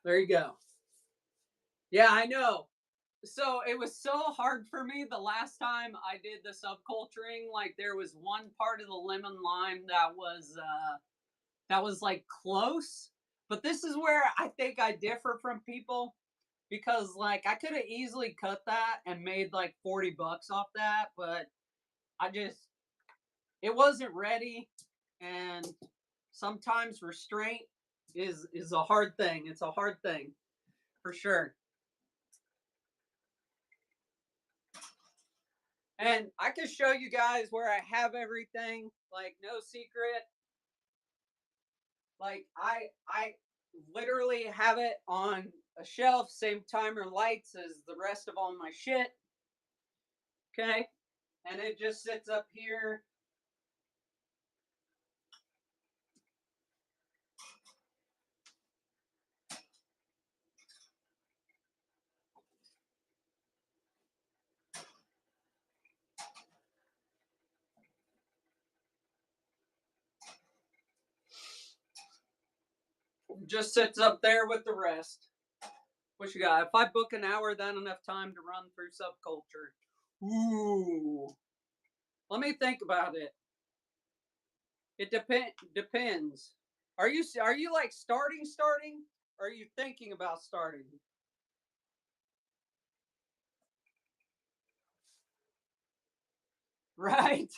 There you go. Yeah, I know. So it was so hard for me the last time I did the subculturing. Like, there was one part of the lemon lime that was like close, but this is where I think I differ from people, because like I could have easily cut that and made like $40 off that, but it wasn't ready, and sometimes restraint is a hard thing. It's a hard thing for sure. And I can show you guys where I have everything, like no secret. Like I literally have it on a shelf, same timer lights as the rest of all my shit. Okay? And it just sits up here. Just sits up there with the rest. What you got? If I book an hour, that enough time to run through subculture. Ooh. Let me think about it. It depends. Are you like starting? Or are you thinking about starting? Right.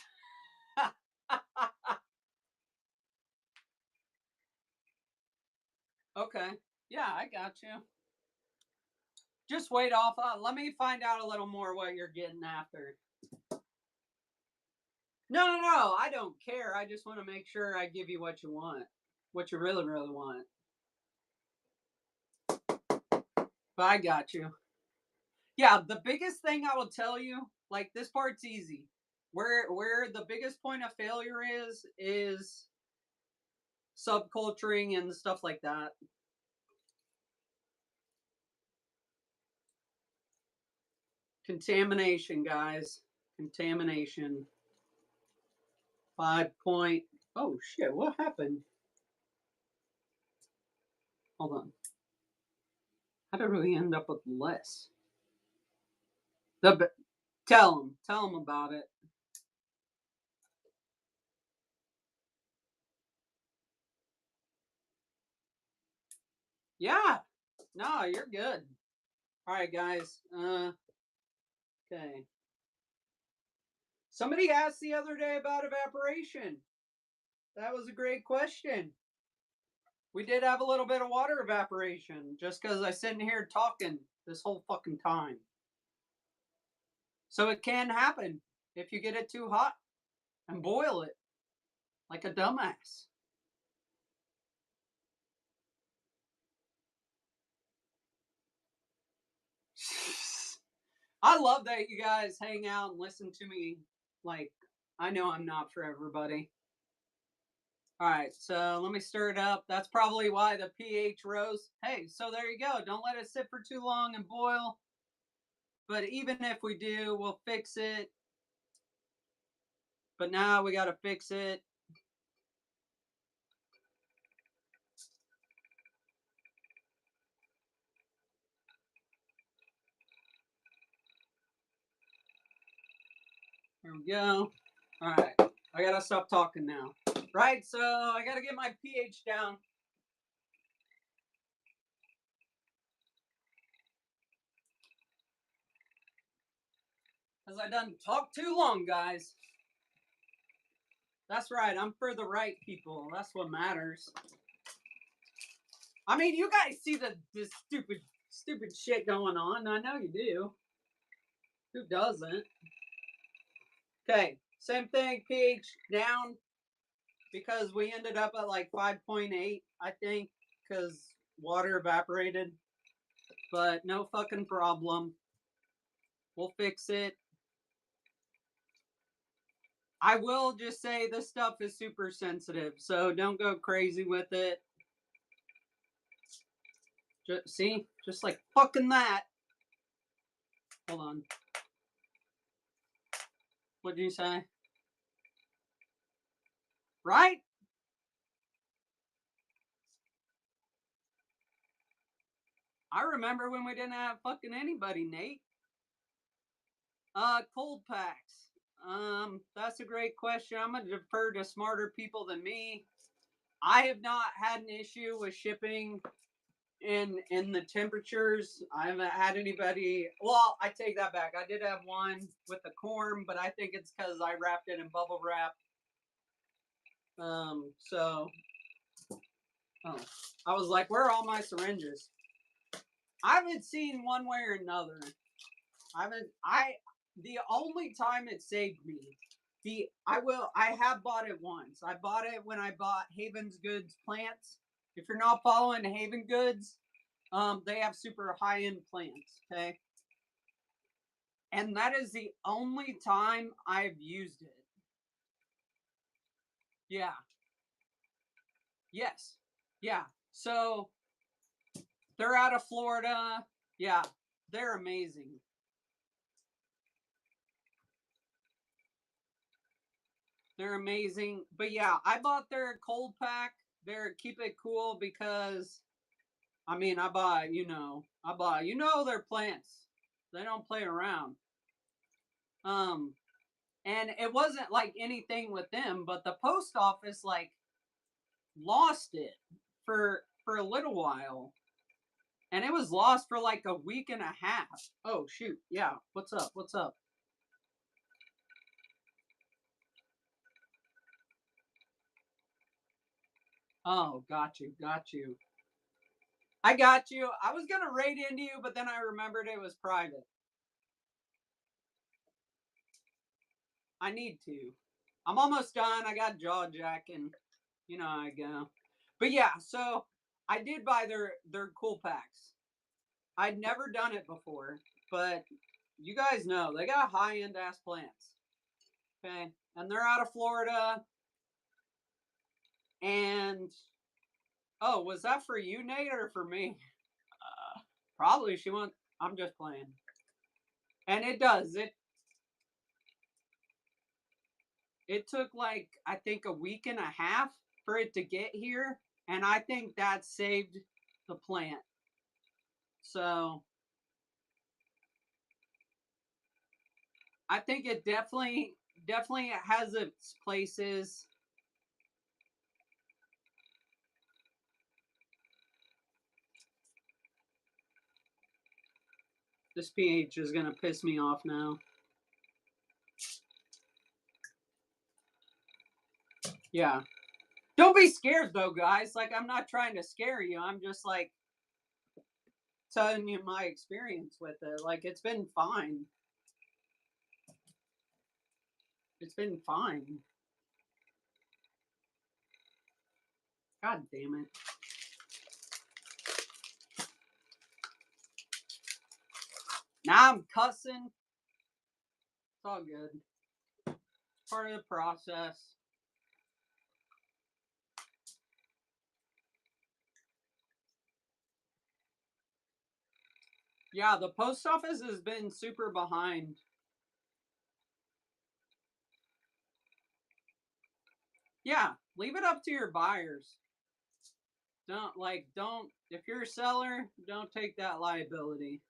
Okay. Yeah, I got you. Just wait off. Let me find out a little more what you're getting after. No, no, no. I don't care. I just want to make sure I give you what you want, what you really, really want. But I got you. Yeah, the biggest thing I will tell you, like this part's easy. Where the biggest point of failure is subculturing and stuff like that. Contamination, guys. Contamination. 5 point. Oh shit! What happened? Hold on. How did we end up with less? Tell them about it. Yeah. No, you're good. All right, guys. Okay. Somebody asked the other day about evaporation. That was a great question. We did have a little bit of water evaporation just because I sitting here talking this whole fucking time. So it can happen if you get it too hot and boil it like a dumbass. I love that you guys hang out and listen to me. Like, I know I'm not for everybody. All right, so let me stir it up. That's probably why the pH rose. Hey, so there you go. Don't let it sit for too long and boil. But even if we do, we'll fix it. But now we got to fix it. There we go. All right, I got to stop talking now. Right, so I got to get my pH down. Because I done talked too long, guys. That's right, I'm for the right people. That's what matters. I mean, you guys see this stupid shit going on. I know you do. Who doesn't? Okay, same thing, pH down. Because we ended up at like 5.8, I think, because water evaporated. But no fucking problem. We'll fix it. I will just say this stuff is super sensitive, so don't go crazy with it. See? Just like fucking that. Hold on. What did you say? Right? I remember when we didn't have fucking anybody, Nate. Cold packs. That's a great question. I'm gonna defer to smarter people than me. I have not had an issue with shipping in the temperatures. I haven't had anybody. Well, I take that back. I did have one with the corn, but I think it's because I wrapped it in bubble wrap. So, I was like, where are all my syringes? I haven't seen one way or another. The only time it saved me, I have bought it once. I bought it when I bought Haven's Goods plants. If you're not following Haven Goods, they have super high-end plants, okay? And that is the only time I've used it. Yeah. Yes. Yeah. So they're out of Florida. Yeah. They're amazing. They're amazing. But yeah, I bought their cold pack. Their keep it cool because I mean I buy their plants. They don't play around. And it wasn't like anything with them, but the post office like lost it for a little while. And it was lost for like a week and a half. Oh shoot. Yeah. What's up? What's up? Oh, got you. Got you. I got you. I was gonna raid into you, but then I remembered it was private. I need to. I'm almost done. I got jaw jacking. You know how I go. But yeah, so I did buy their cool packs. I'd never done it before, but you guys know they got high end ass plants. Okay, and they're out of Florida. And oh, was that for you, Nate, or for me? Probably she wants. I'm just playing. And it does. It took like I think a week and a half for it to get here, and I think that saved the plant. So I think it definitely has its places. This pH is gonna piss me off now. Yeah. Don't be scared though, guys. Like, I'm not trying to scare you. I'm just like telling you my experience with it. Like, it's been fine. It's been fine. God damn it. Now I'm cussing. It's all good. Part of the process. Yeah, the post office has been super behind. Yeah, leave it up to your buyers. Don't, if you're a seller, don't take that liability.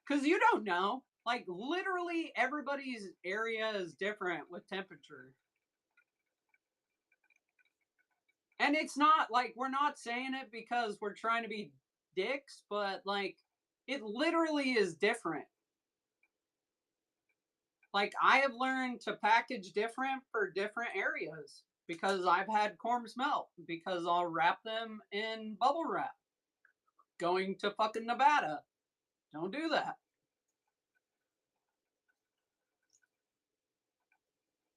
Because you don't know. Like, literally everybody's area is different with temperature. And it's not like we're not saying it because we're trying to be dicks, but like, it literally is different. Like, I have learned to package different for different areas because I've had corms melt because I'll wrap them in bubble wrap. Going to fucking Nevada. Don't do that.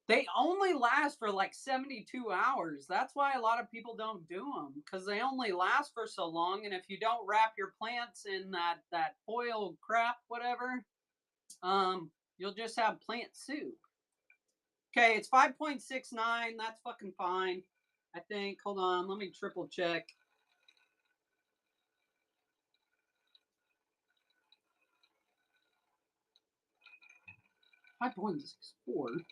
They only last for like 72 hours. That's why a lot of people don't do them because they only last for so long. And if you don't wrap your plants in that foil crap, whatever, you'll just have plant soup. Okay, it's 5.69. That's fucking fine. I think. Hold on, let me triple check. $5.64.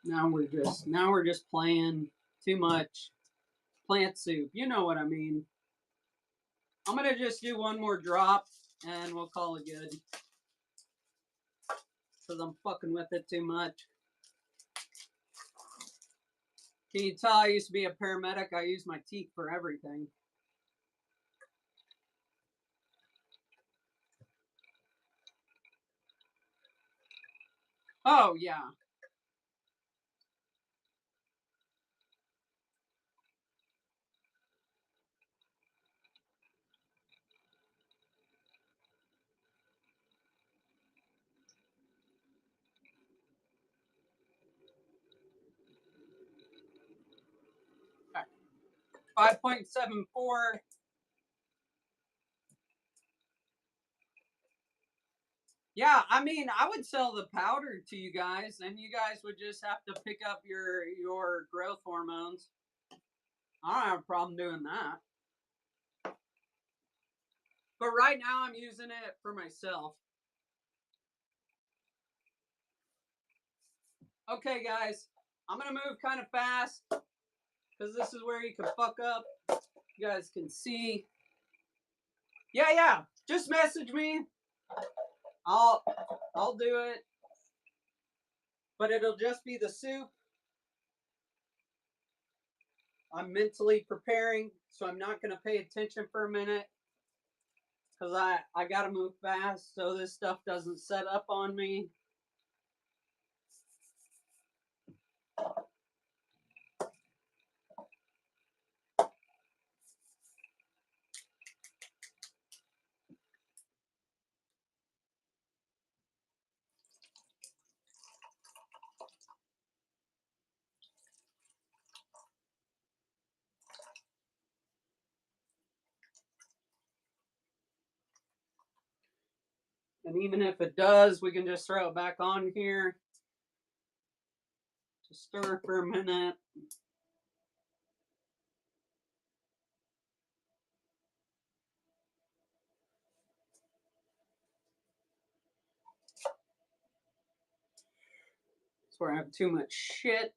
Now we're just playing too much plant soup. You know what I mean. I'm gonna just do one more drop and we'll call it good. Because I'm fucking with it too much. Can you tell I used to be a paramedic? I use my teeth for everything. Oh, yeah. Okay. 5.74. Yeah, I mean, I would sell the powder to you guys, and you guys would just have to pick up your growth hormones. I don't have a problem doing that. But right now, I'm using it for myself. Okay, guys, I'm gonna move kind of fast because this is where you can fuck up. You guys can see. Yeah. Just message me. I'll do it. But it'll just be the soup. I'm mentally preparing, so I'm not gonna pay attention for a minute because I gotta move fast so this stuff doesn't set up on me. And even if it does, we can just throw it back on here to stir for a minute. That's where I have too much shit.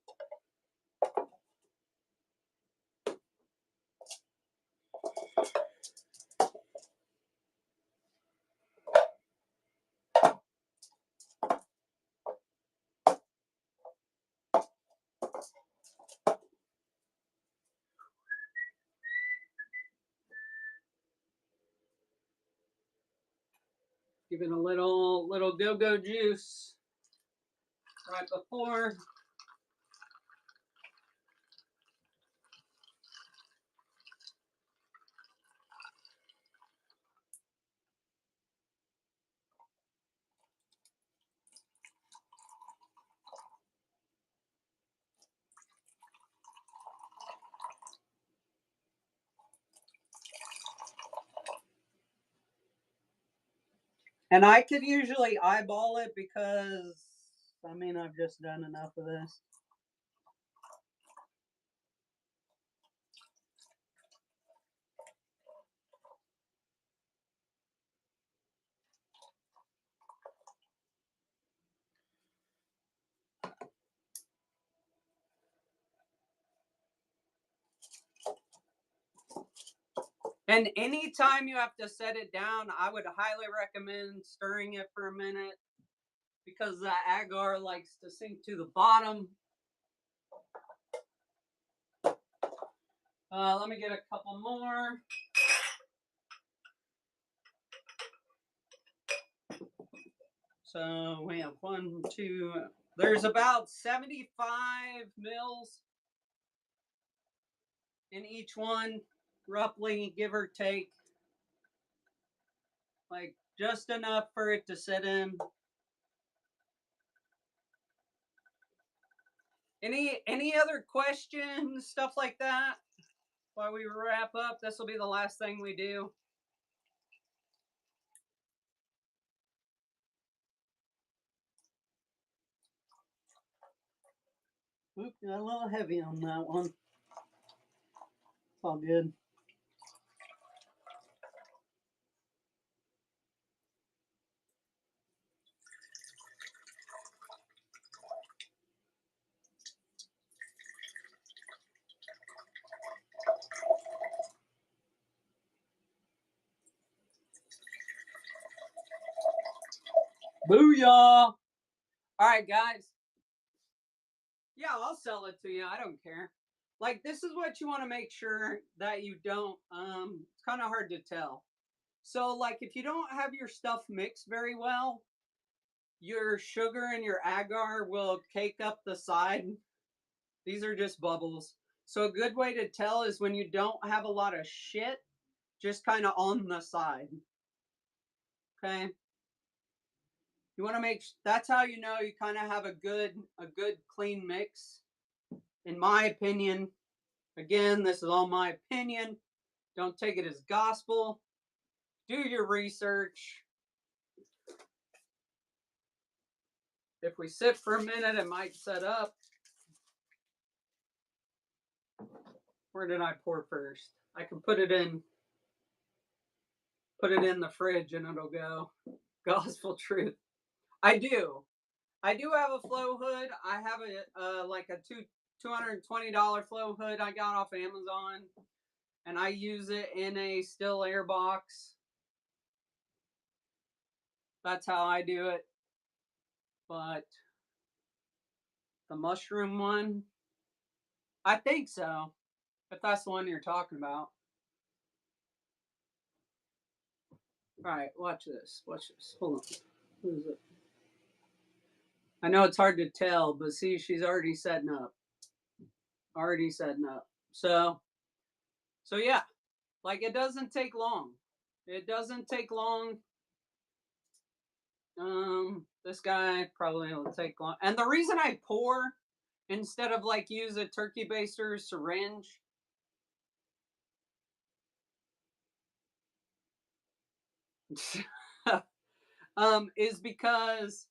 Give it a little go-go juice right before. And I could usually eyeball it because, I mean, I've just done enough of this. And anytime you have to set it down, I would highly recommend stirring it for a minute because the agar likes to sink to the bottom. Let me get a couple more. So we have 1, 2, there's about 75 mils in each one, roughly, give or take. Like just enough for it to sit in. Any other questions, stuff like that? While we wrap up, this will be the last thing we do. Oop, got a little heavy on that one. It's all good. Booyah! All right, guys. Yeah, I'll sell it to you. I don't care. Like, this is what you want to make sure that you don't. It's kind of hard to tell. So, like, if you don't have your stuff mixed very well, your sugar and your agar will cake up the side. These are just bubbles. So, a good way to tell is when you don't have a lot of shit, just kind of on the side. Okay. You want to make that's how you know you kind of have a good clean mix. In my opinion, again, this is all my opinion. Don't take it as gospel. Do your research. If we sit for a minute, it might set up. Where did I pour first? I can put it in the fridge and it'll go. Gospel truth. I do have a flow hood. I have a like a $220 flow hood I got off Amazon, and I use it in a still air box. That's how I do it. But the mushroom one, I think so. If that's the one you're talking about. All right, watch this. Watch this. Hold on. Who is it? I know it's hard to tell, but see, she's already setting up. So yeah, like it doesn't take long. This guy probably will take long. And the reason I pour instead of like use a turkey baster syringe is because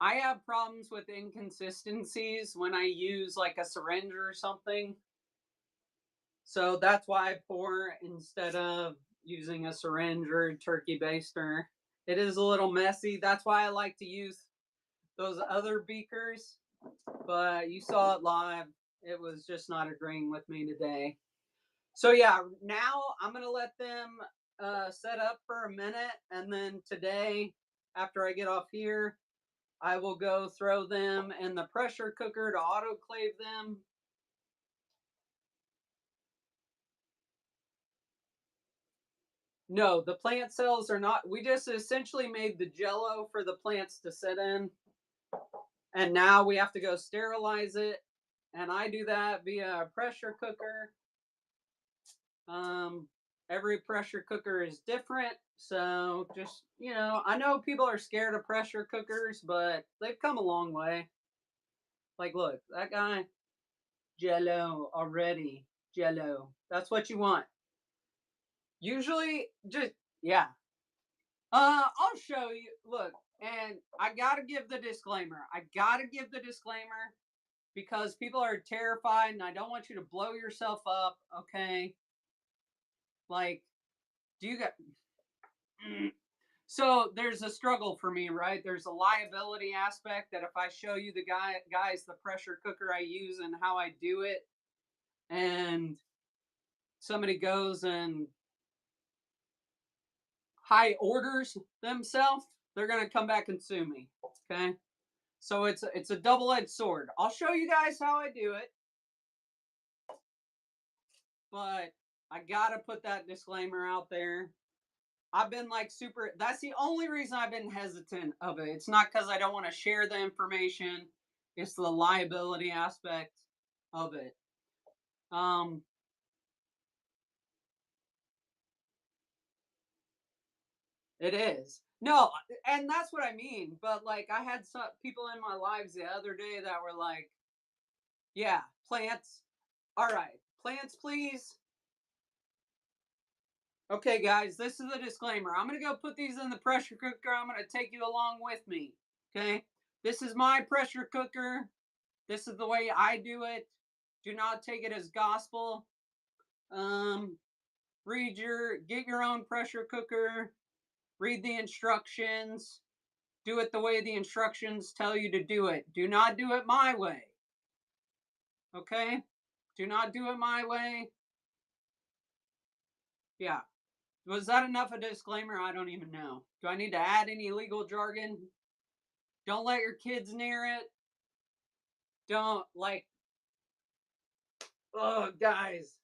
I have problems with inconsistencies when I use like a syringe or something. So that's why I pour instead of using a syringe or a turkey baster. It is a little messy. That's why I like to use those other beakers. But you saw it live. It was just not agreeing with me today. So yeah, now I'm going to let them set up for a minute. And then today, after I get off here, I will go throw them in the pressure cooker to autoclave them. No, the plant cells are not. We just essentially made the jello for the plants to sit in. And now we have to go sterilize it. And I do that via a pressure cooker. Every pressure cooker is different. So just, I know people are scared of pressure cookers, but they've come a long way. Like, look, that guy, jello already. Jello. That's what you want. Usually, just, yeah. I'll show you. Look, and I gotta give the disclaimer. Because people are terrified and I don't want you to blow yourself up, okay? Like, do you got. So there's a struggle for me, right? There's a liability aspect that if I show you the guys, the pressure cooker I use and how I do it, and somebody goes and high orders themselves, they're gonna come back and sue me. Okay. So it's a double-edged sword. I'll show you guys how I do it. But I gotta put that disclaimer out there. I've been like super. That's the only reason I've been hesitant of it. It's not because I don't want to share the information. It's the liability aspect of it. It is. No, and that's what I mean. But like, I had some people in my lives the other day that were like, "Yeah, plants. All right, plants, please." Okay, guys, this is a disclaimer. I'm going to go put these in the pressure cooker. I'm going to take you along with me. Okay? This is my pressure cooker. This is the way I do it. Do not take it as gospel. Get your own pressure cooker. Read the instructions. Do it the way the instructions tell you to do it. Do not do it my way. Okay? Do not do it my way. Yeah. Was that enough of a disclaimer? I don't even know. Do I need to add any legal jargon? Don't let your kids near it. Don't, like, oh, guys.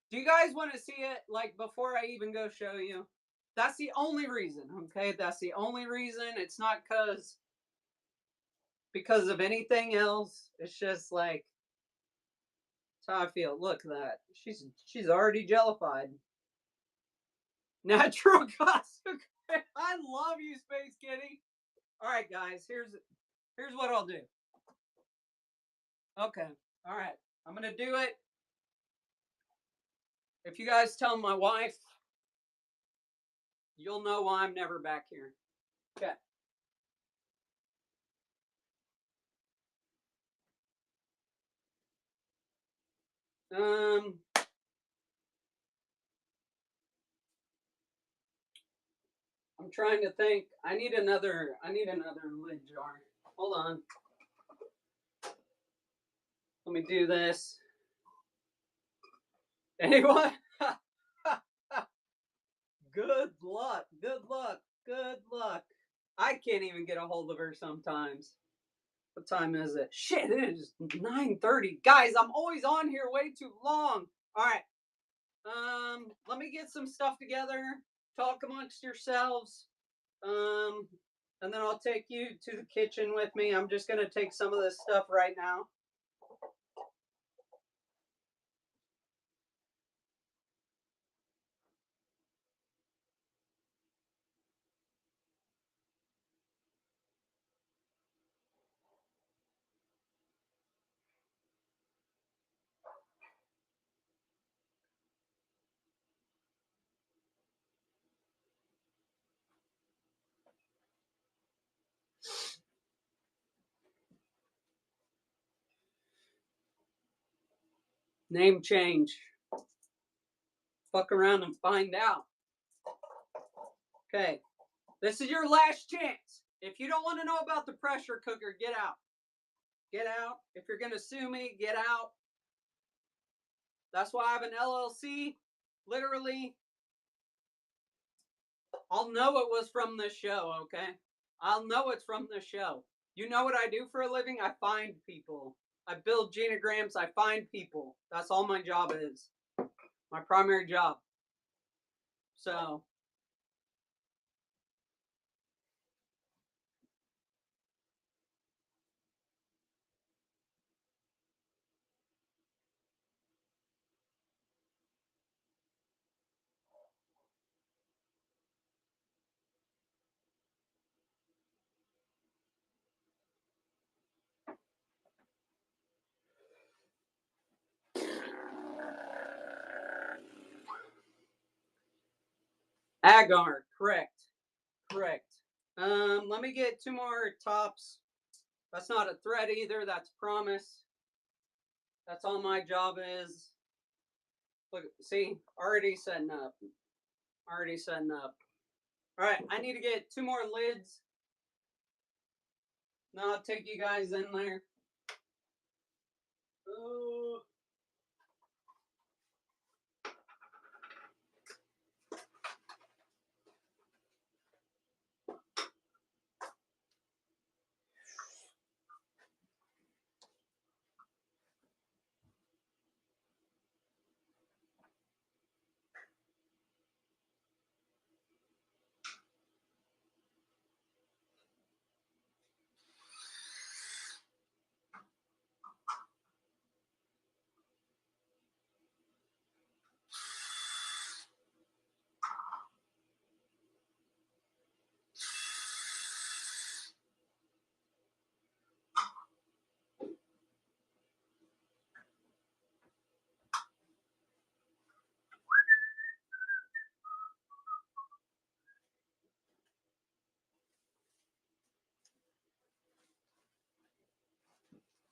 Do you guys want to see it, like, before I even go show you? That's the only reason, okay? That's the only reason. It's not because of anything else. It's just, like, that's how I feel. Look at that. She's already jellified. Natural costume. I love you, Space Kitty. All right, guys. Here's what I'll do. Okay. All right. I'm gonna do it. If you guys tell my wife, you'll know why I'm never back here. Okay. I'm trying to think. I need another lid jar. Hold on. Let me do this. Anyone? Good luck. Good luck. Good luck. I can't even get a hold of her sometimes. What time is it? Shit, it is 9:30. Guys, I'm always on here way too long. All right. Let me get some stuff together. Talk amongst yourselves. And then I'll take you to the kitchen with me. I'm just gonna take some of this stuff right now. Name change. Fuck around and find out. Okay. This is your last chance. If you don't want to know about the pressure cooker, get out. Get out. If you're going to sue me, get out. That's why I have an LLC. Literally, I'll know it was from this show, okay? I'll know it's from this show. You know what I do for a living? I find people. I build genograms. I find people. That's all my job is. My primary job. So agar, correct. Correct. Let me get 2 more tops. That's not a threat either, that's promise. That's all my job is. Look, see, already setting up. Already setting up. Alright, I need to get 2 more lids. Now I'll take you guys in there. Oh.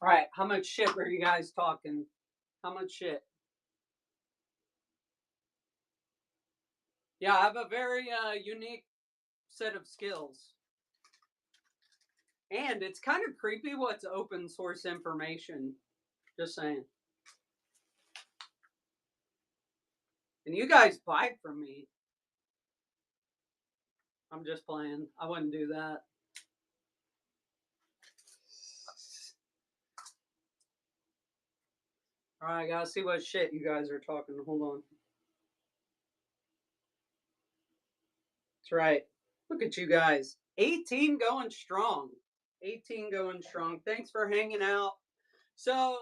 Alright, how much shit were you guys talking? How much shit? Yeah, I have a very unique set of skills. And it's kind of creepy what's open source information. Just saying. And you guys buy from me. I'm just playing. I wouldn't do that. Alright, I gotta see what shit you guys are talking. Hold on. That's right. Look at you guys. 18 going strong. 18 going strong. Thanks for hanging out. So,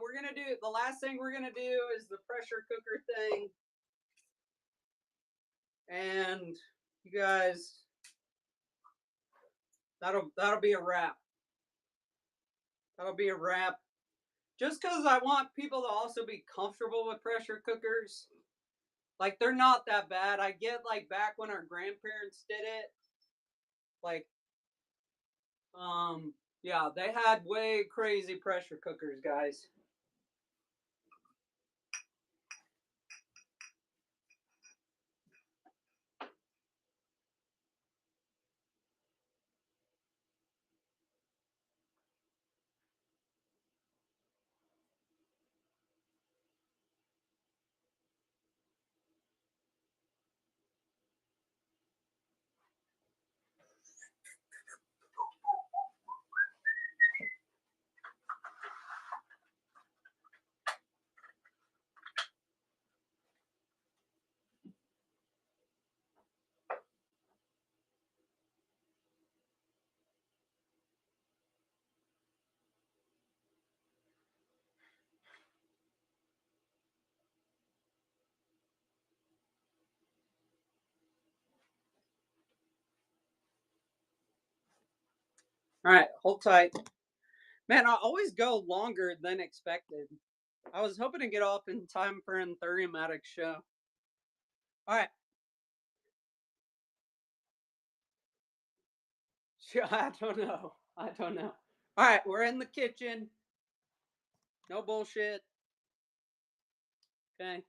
we're gonna do the last thing we're gonna do is the pressure cooker thing. And you guys, that'll be a wrap. That'll be a wrap. Just because I want people to also be comfortable with pressure cookers. Like, they're not that bad. I get, like, back when our grandparents did it, like, yeah, they had way crazy pressure cookers, guys. All right, hold tight. Man, I always go longer than expected. I was hoping to get off in time for Anthurium Addict's show. All right. I don't know. I don't know. All right, we're in the kitchen. No bullshit. Okay.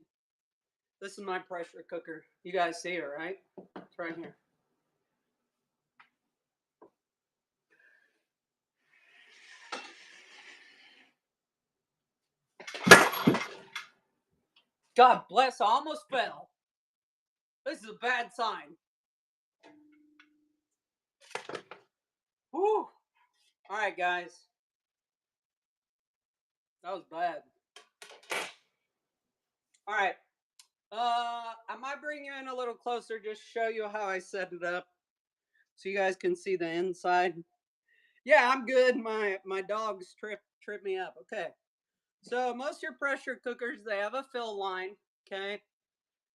This is my pressure cooker. You guys see it, right? It's right here. God bless, I almost fell. This is a bad sign. Whew. All right, guys. That was bad. All right. I might bring you in a little closer, just show you how I set it up, so you guys can see the inside. Yeah, I'm good. My dogs trip me up. Okay, so most of your pressure cookers, they have a fill line. Okay,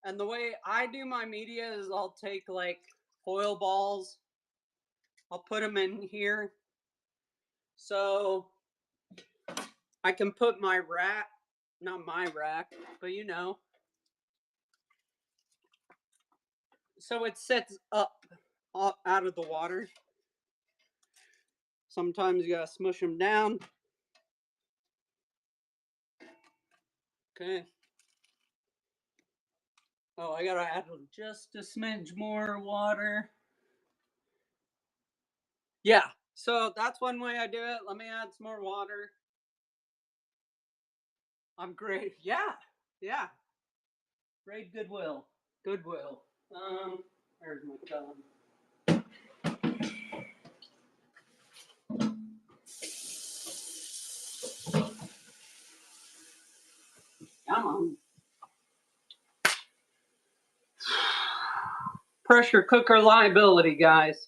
and the way I do my media is I'll take like foil balls. I'll put them in here, so I can put my rack, not my rack, but you know, so it sets up out of the water. Sometimes you gotta smush them down. Okay. Oh, I gotta add just a smidge more water. Yeah, so that's one way I do it. Let me add some more water. I'm great. Yeah, yeah. Great goodwill. Goodwill. Where's my gun? Come on. Pressure cooker liability, guys.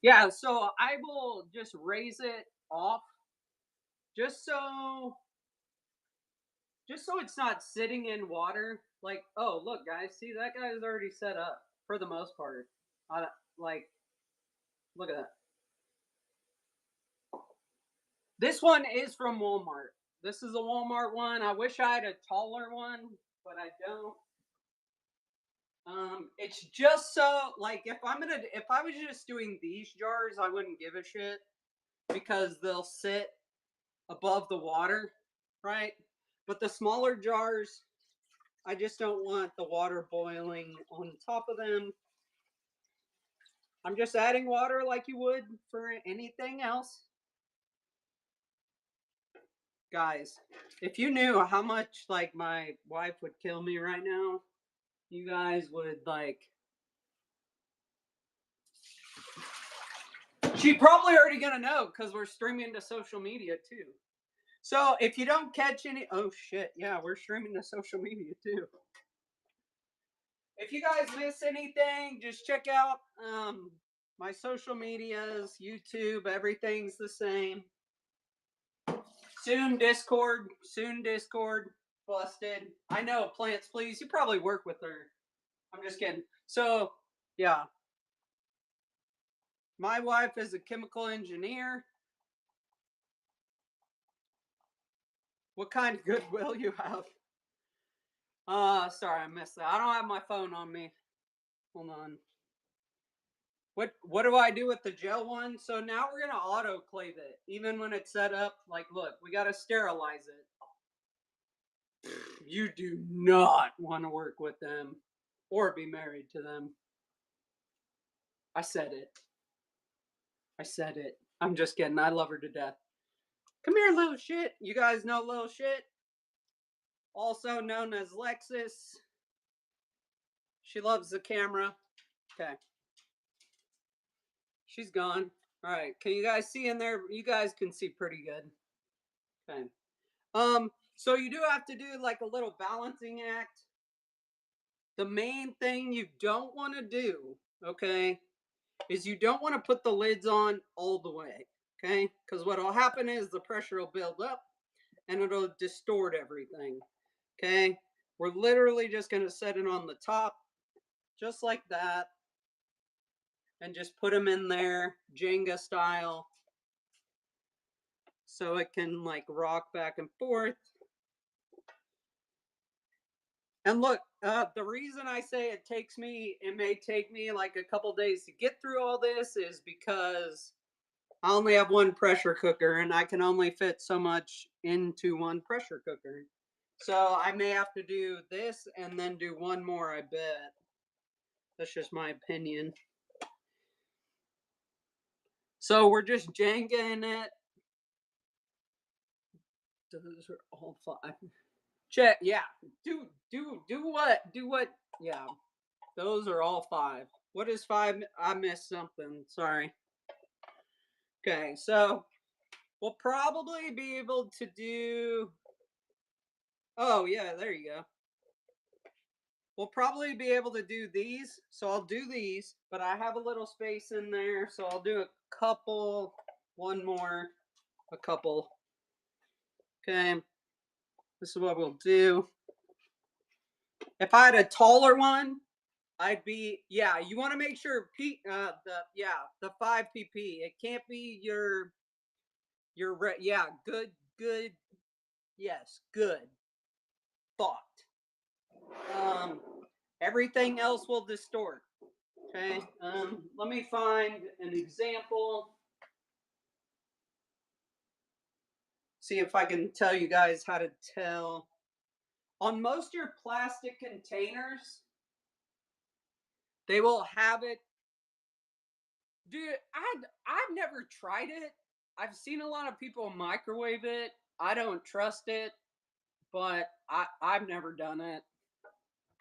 Yeah, so I will just raise it off just so it's not sitting in water. Like, oh look, guys, see that guy's already set up for the most part. Like, look at that. This one is from Walmart. This is a Walmart one. I wish I had a taller one, but I don't. It's just so like if I was just doing these jars, I wouldn't give a shit because they'll sit above the water, right? But the smaller jars, I just don't want the water boiling on top of them. I'm just adding water like you would for anything else. Guys, if you knew how much like my wife would kill me right now, you guys would like. She probably already gonna know because we're streaming to social media too. So if you don't catch any, oh shit, yeah, we're streaming to social media too. If you guys miss anything, just check out my social medias, YouTube, everything's the same. Soon Discord, busted. I know, Plants Please, you probably work with her. I'm just kidding. So, yeah. My wife is a chemical engineer. What kind of goodwill you have? Sorry, I missed that. I don't have my phone on me. Hold on. What do I do with the gel one? So now we're gonna autoclave it, even when it's set up. Like, look, we gotta sterilize it. You do not want to work with them or be married to them. I said it. I said it. I'm just kidding. I love her to death. Come here, little shit. You guys know little shit? Also known as Lexus. She loves the camera. Okay. She's gone. All right. Can you guys see in there? You guys can see pretty good. Okay. So you do have to do like a little balancing act. The main thing you don't want to do, okay, is you don't want to put the lids on all the way, okay? Because what will happen is the pressure will build up and it'll distort everything, okay? We're literally just going to set it on the top, just like that, and just put them in there, Jenga style, so it can like rock back and forth. And look, the reason I say it may take me like a couple days to get through all this is because I only have one pressure cooker and I can only fit so much into one pressure cooker. So I may have to do this and then do one more, I bet. That's just my opinion. So we're just Jengaing it. Those are all 5. Check, yeah. Do what? Yeah. Those are all 5. What is 5? I missed something. Sorry. Okay, so we'll probably be able to do. Oh yeah, there you go. we'll probably be able to do these. So I'll do these, but I have a little space in there. So I'll do a couple, one more, a couple. Okay. This is what we'll do. If I had a taller one, I'd be, yeah, you want to make sure the 5 pp. It can't be your yeah, good, yes, good thought. Everything else will distort. Okay. Let me find an example. See if I can tell you guys how to tell. On most of your plastic containers, they will have it. Dude, I've never tried it. I've seen a lot of people microwave it. I don't trust it, but I've never done it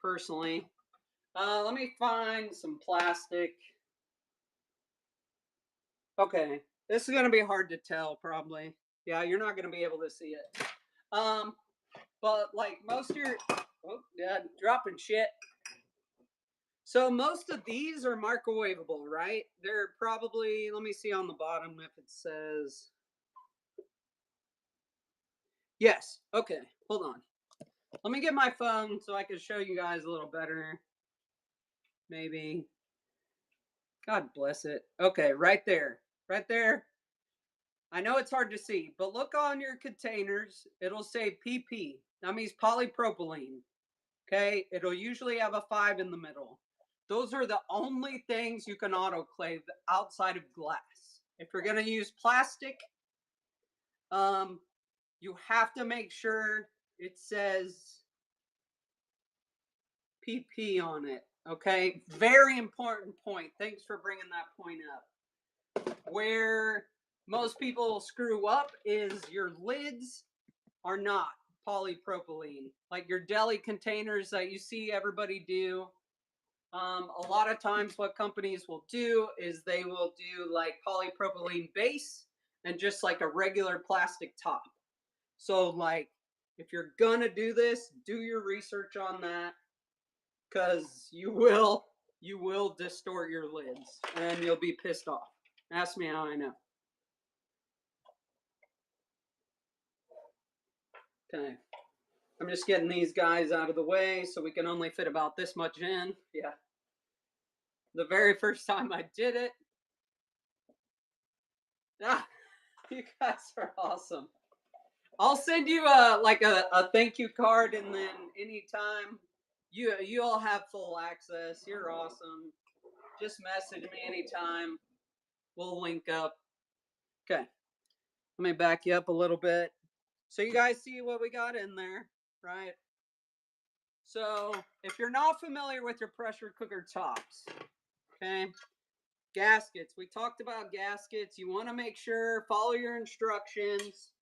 personally. Let me find some plastic. Okay, this is gonna be hard to tell probably. Yeah, you're not gonna be able to see it. But like most of your, oh yeah, dropping shit. So most of these are microwavable, right? They're probably, let me see on the bottom if it says. Yes, okay, hold on. Let me get my phone so I can show you guys a little better. Maybe. God bless it. Okay, right there. Right there. I know it's hard to see, but look on your containers. It'll say PP. That means polypropylene. Okay, it'll usually have a 5 in the middle. Those are the only things you can autoclave outside of glass. If you're going to use plastic, you have to make sure it says PP on it. Okay, very important point. Thanks for bringing that point up. Where most people screw up is your lids are not polypropylene. Like your deli containers that you see everybody do. A lot of times what companies will do is they will do like polypropylene base and just like a regular plastic top. So like if you're gonna do this, do your research on that, because you will distort your lids and you'll be pissed off. Ask me how I know. Okay. I'm just getting these guys out of the way so we can only fit about this much in. Yeah. The very first time I did it. Ah, you guys are awesome. I'll send you a thank you card, and then anytime you all have full access. You're awesome. Just message me anytime. We'll link up. Okay. Let me back you up a little bit. So you guys see what we got in there, right? So if you're not familiar with your pressure cooker tops, okay, gaskets. We talked about gaskets. You want to make sure, follow your instructions.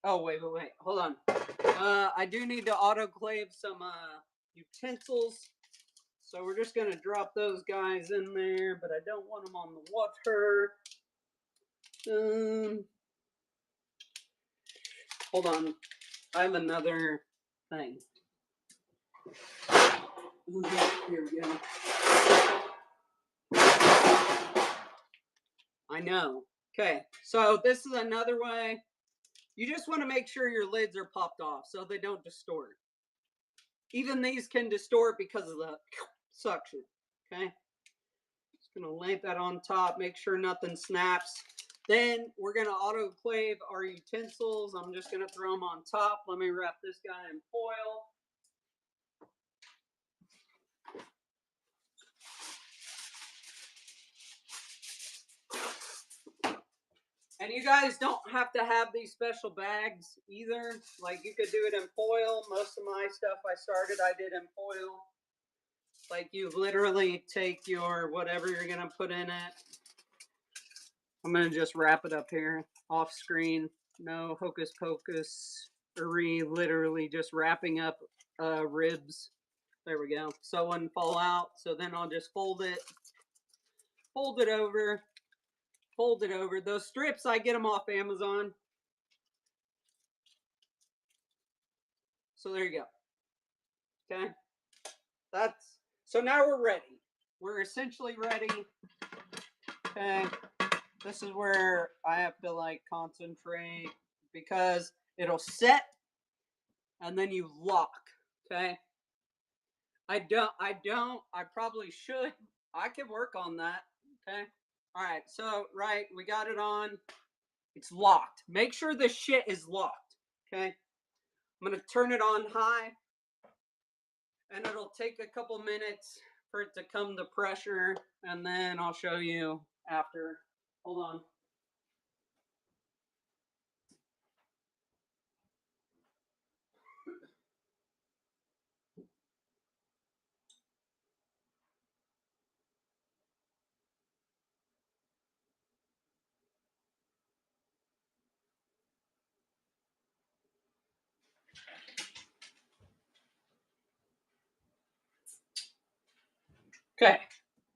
Oh, wait. Hold on. I do need to autoclave some utensils. So we're just going to drop those guys in there, but I don't want them on the water. Hold on. I have another thing. Here we go. I know. Okay, so this is another way. You just want to make sure your lids are popped off so they don't distort. Even these can distort because of the suction. Okay, just gonna lay that on top, make sure nothing snaps. Then we're gonna autoclave our utensils. I'm just gonna throw them on top. Let me wrap this guy in foil. And you guys don't have to have these special bags either. Like you could do it in foil. Most of my stuff I did in foil. Like you literally take your whatever you're gonna put in it. I'm gonna just wrap it up here off screen. No hocus pocus. Literally just wrapping up ribs. There we go. So it wouldn't fall out. So then I'll just fold it over. Fold it over. Those strips, I get them off Amazon. So there you go. Okay. So now we're ready. We're essentially ready. Okay. This is where I have to like concentrate because it'll set and then you lock. Okay. I probably should. I can work on that. Okay. All right. So, right, we got it on. It's locked. Make sure this shit is locked. Okay. I'm going to turn it on high and it'll take a couple minutes for it to come to pressure and then I'll show you after. Hold on. Okay.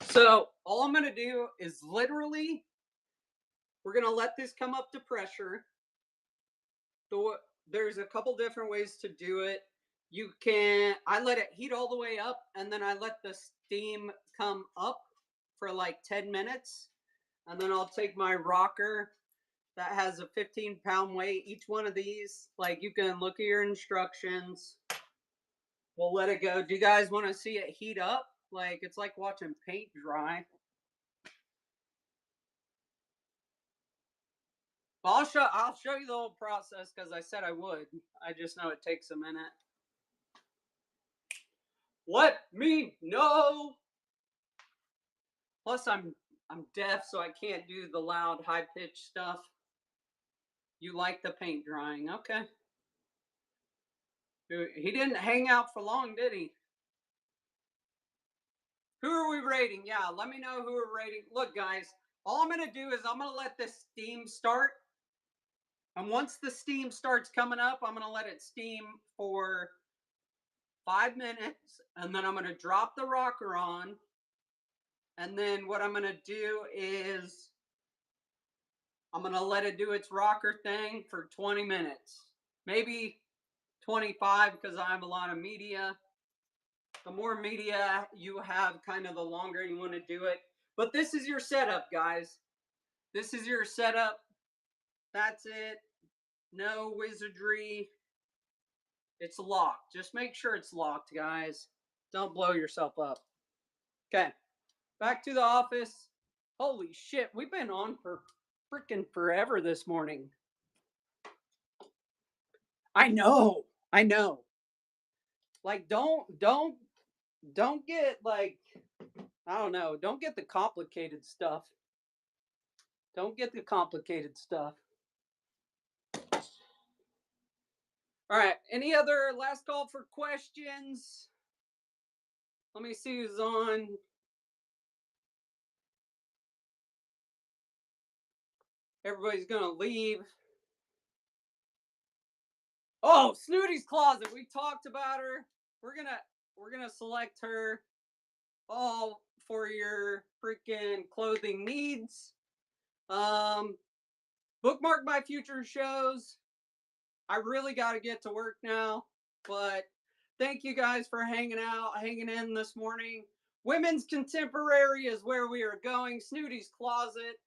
So all I'm going to do is literally, we're going to let this come up to pressure. There's a couple different ways to do it. I let it heat all the way up and then I let the steam come up for like 10 minutes. And then I'll take my rocker that has a 15-pound weight. Each one of these, like you can look at your instructions. We'll let it go. Do you guys want to see it heat up? Like it's like watching paint dry. I'll show you the whole process because I said I would. I just know it takes a minute. Let me know. Plus, I'm deaf, so I can't do the loud, high pitched stuff. You like the paint drying, okay? He didn't hang out for long, did he? Who are we rating? Yeah, let me know who we're rating. Look, guys, all I'm gonna do is I'm gonna let the steam start. And once the steam starts coming up, I'm gonna let it steam for 5 minutes, and then I'm gonna drop the rocker on. And then what I'm gonna do is I'm gonna let it do its rocker thing for 20 minutes. Maybe 25 because I have a lot of media. The more media you have, kind of the longer you want to do it. But this is your setup, guys. This is your setup. That's it. No wizardry. It's locked. Just make sure it's locked, guys. Don't blow yourself up. Okay. Back to the office. Holy shit, we've been on for freaking forever this morning. I know. Like don't get like, I don't know, don't get the complicated stuff. Don't get the complicated stuff. All right, any other last call for questions? Let me see who's on. Everybody's gonna leave. Oh, Snooty's Closet. We talked about her. We're gonna select her all for your freaking clothing needs. Bookmark my future shows. I really got to get to work now, but thank you guys for hanging in this morning. Women's Contemporary is where we are going. Snooty's Closet.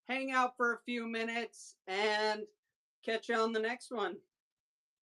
Hang out for a few minutes and catch you on the next one.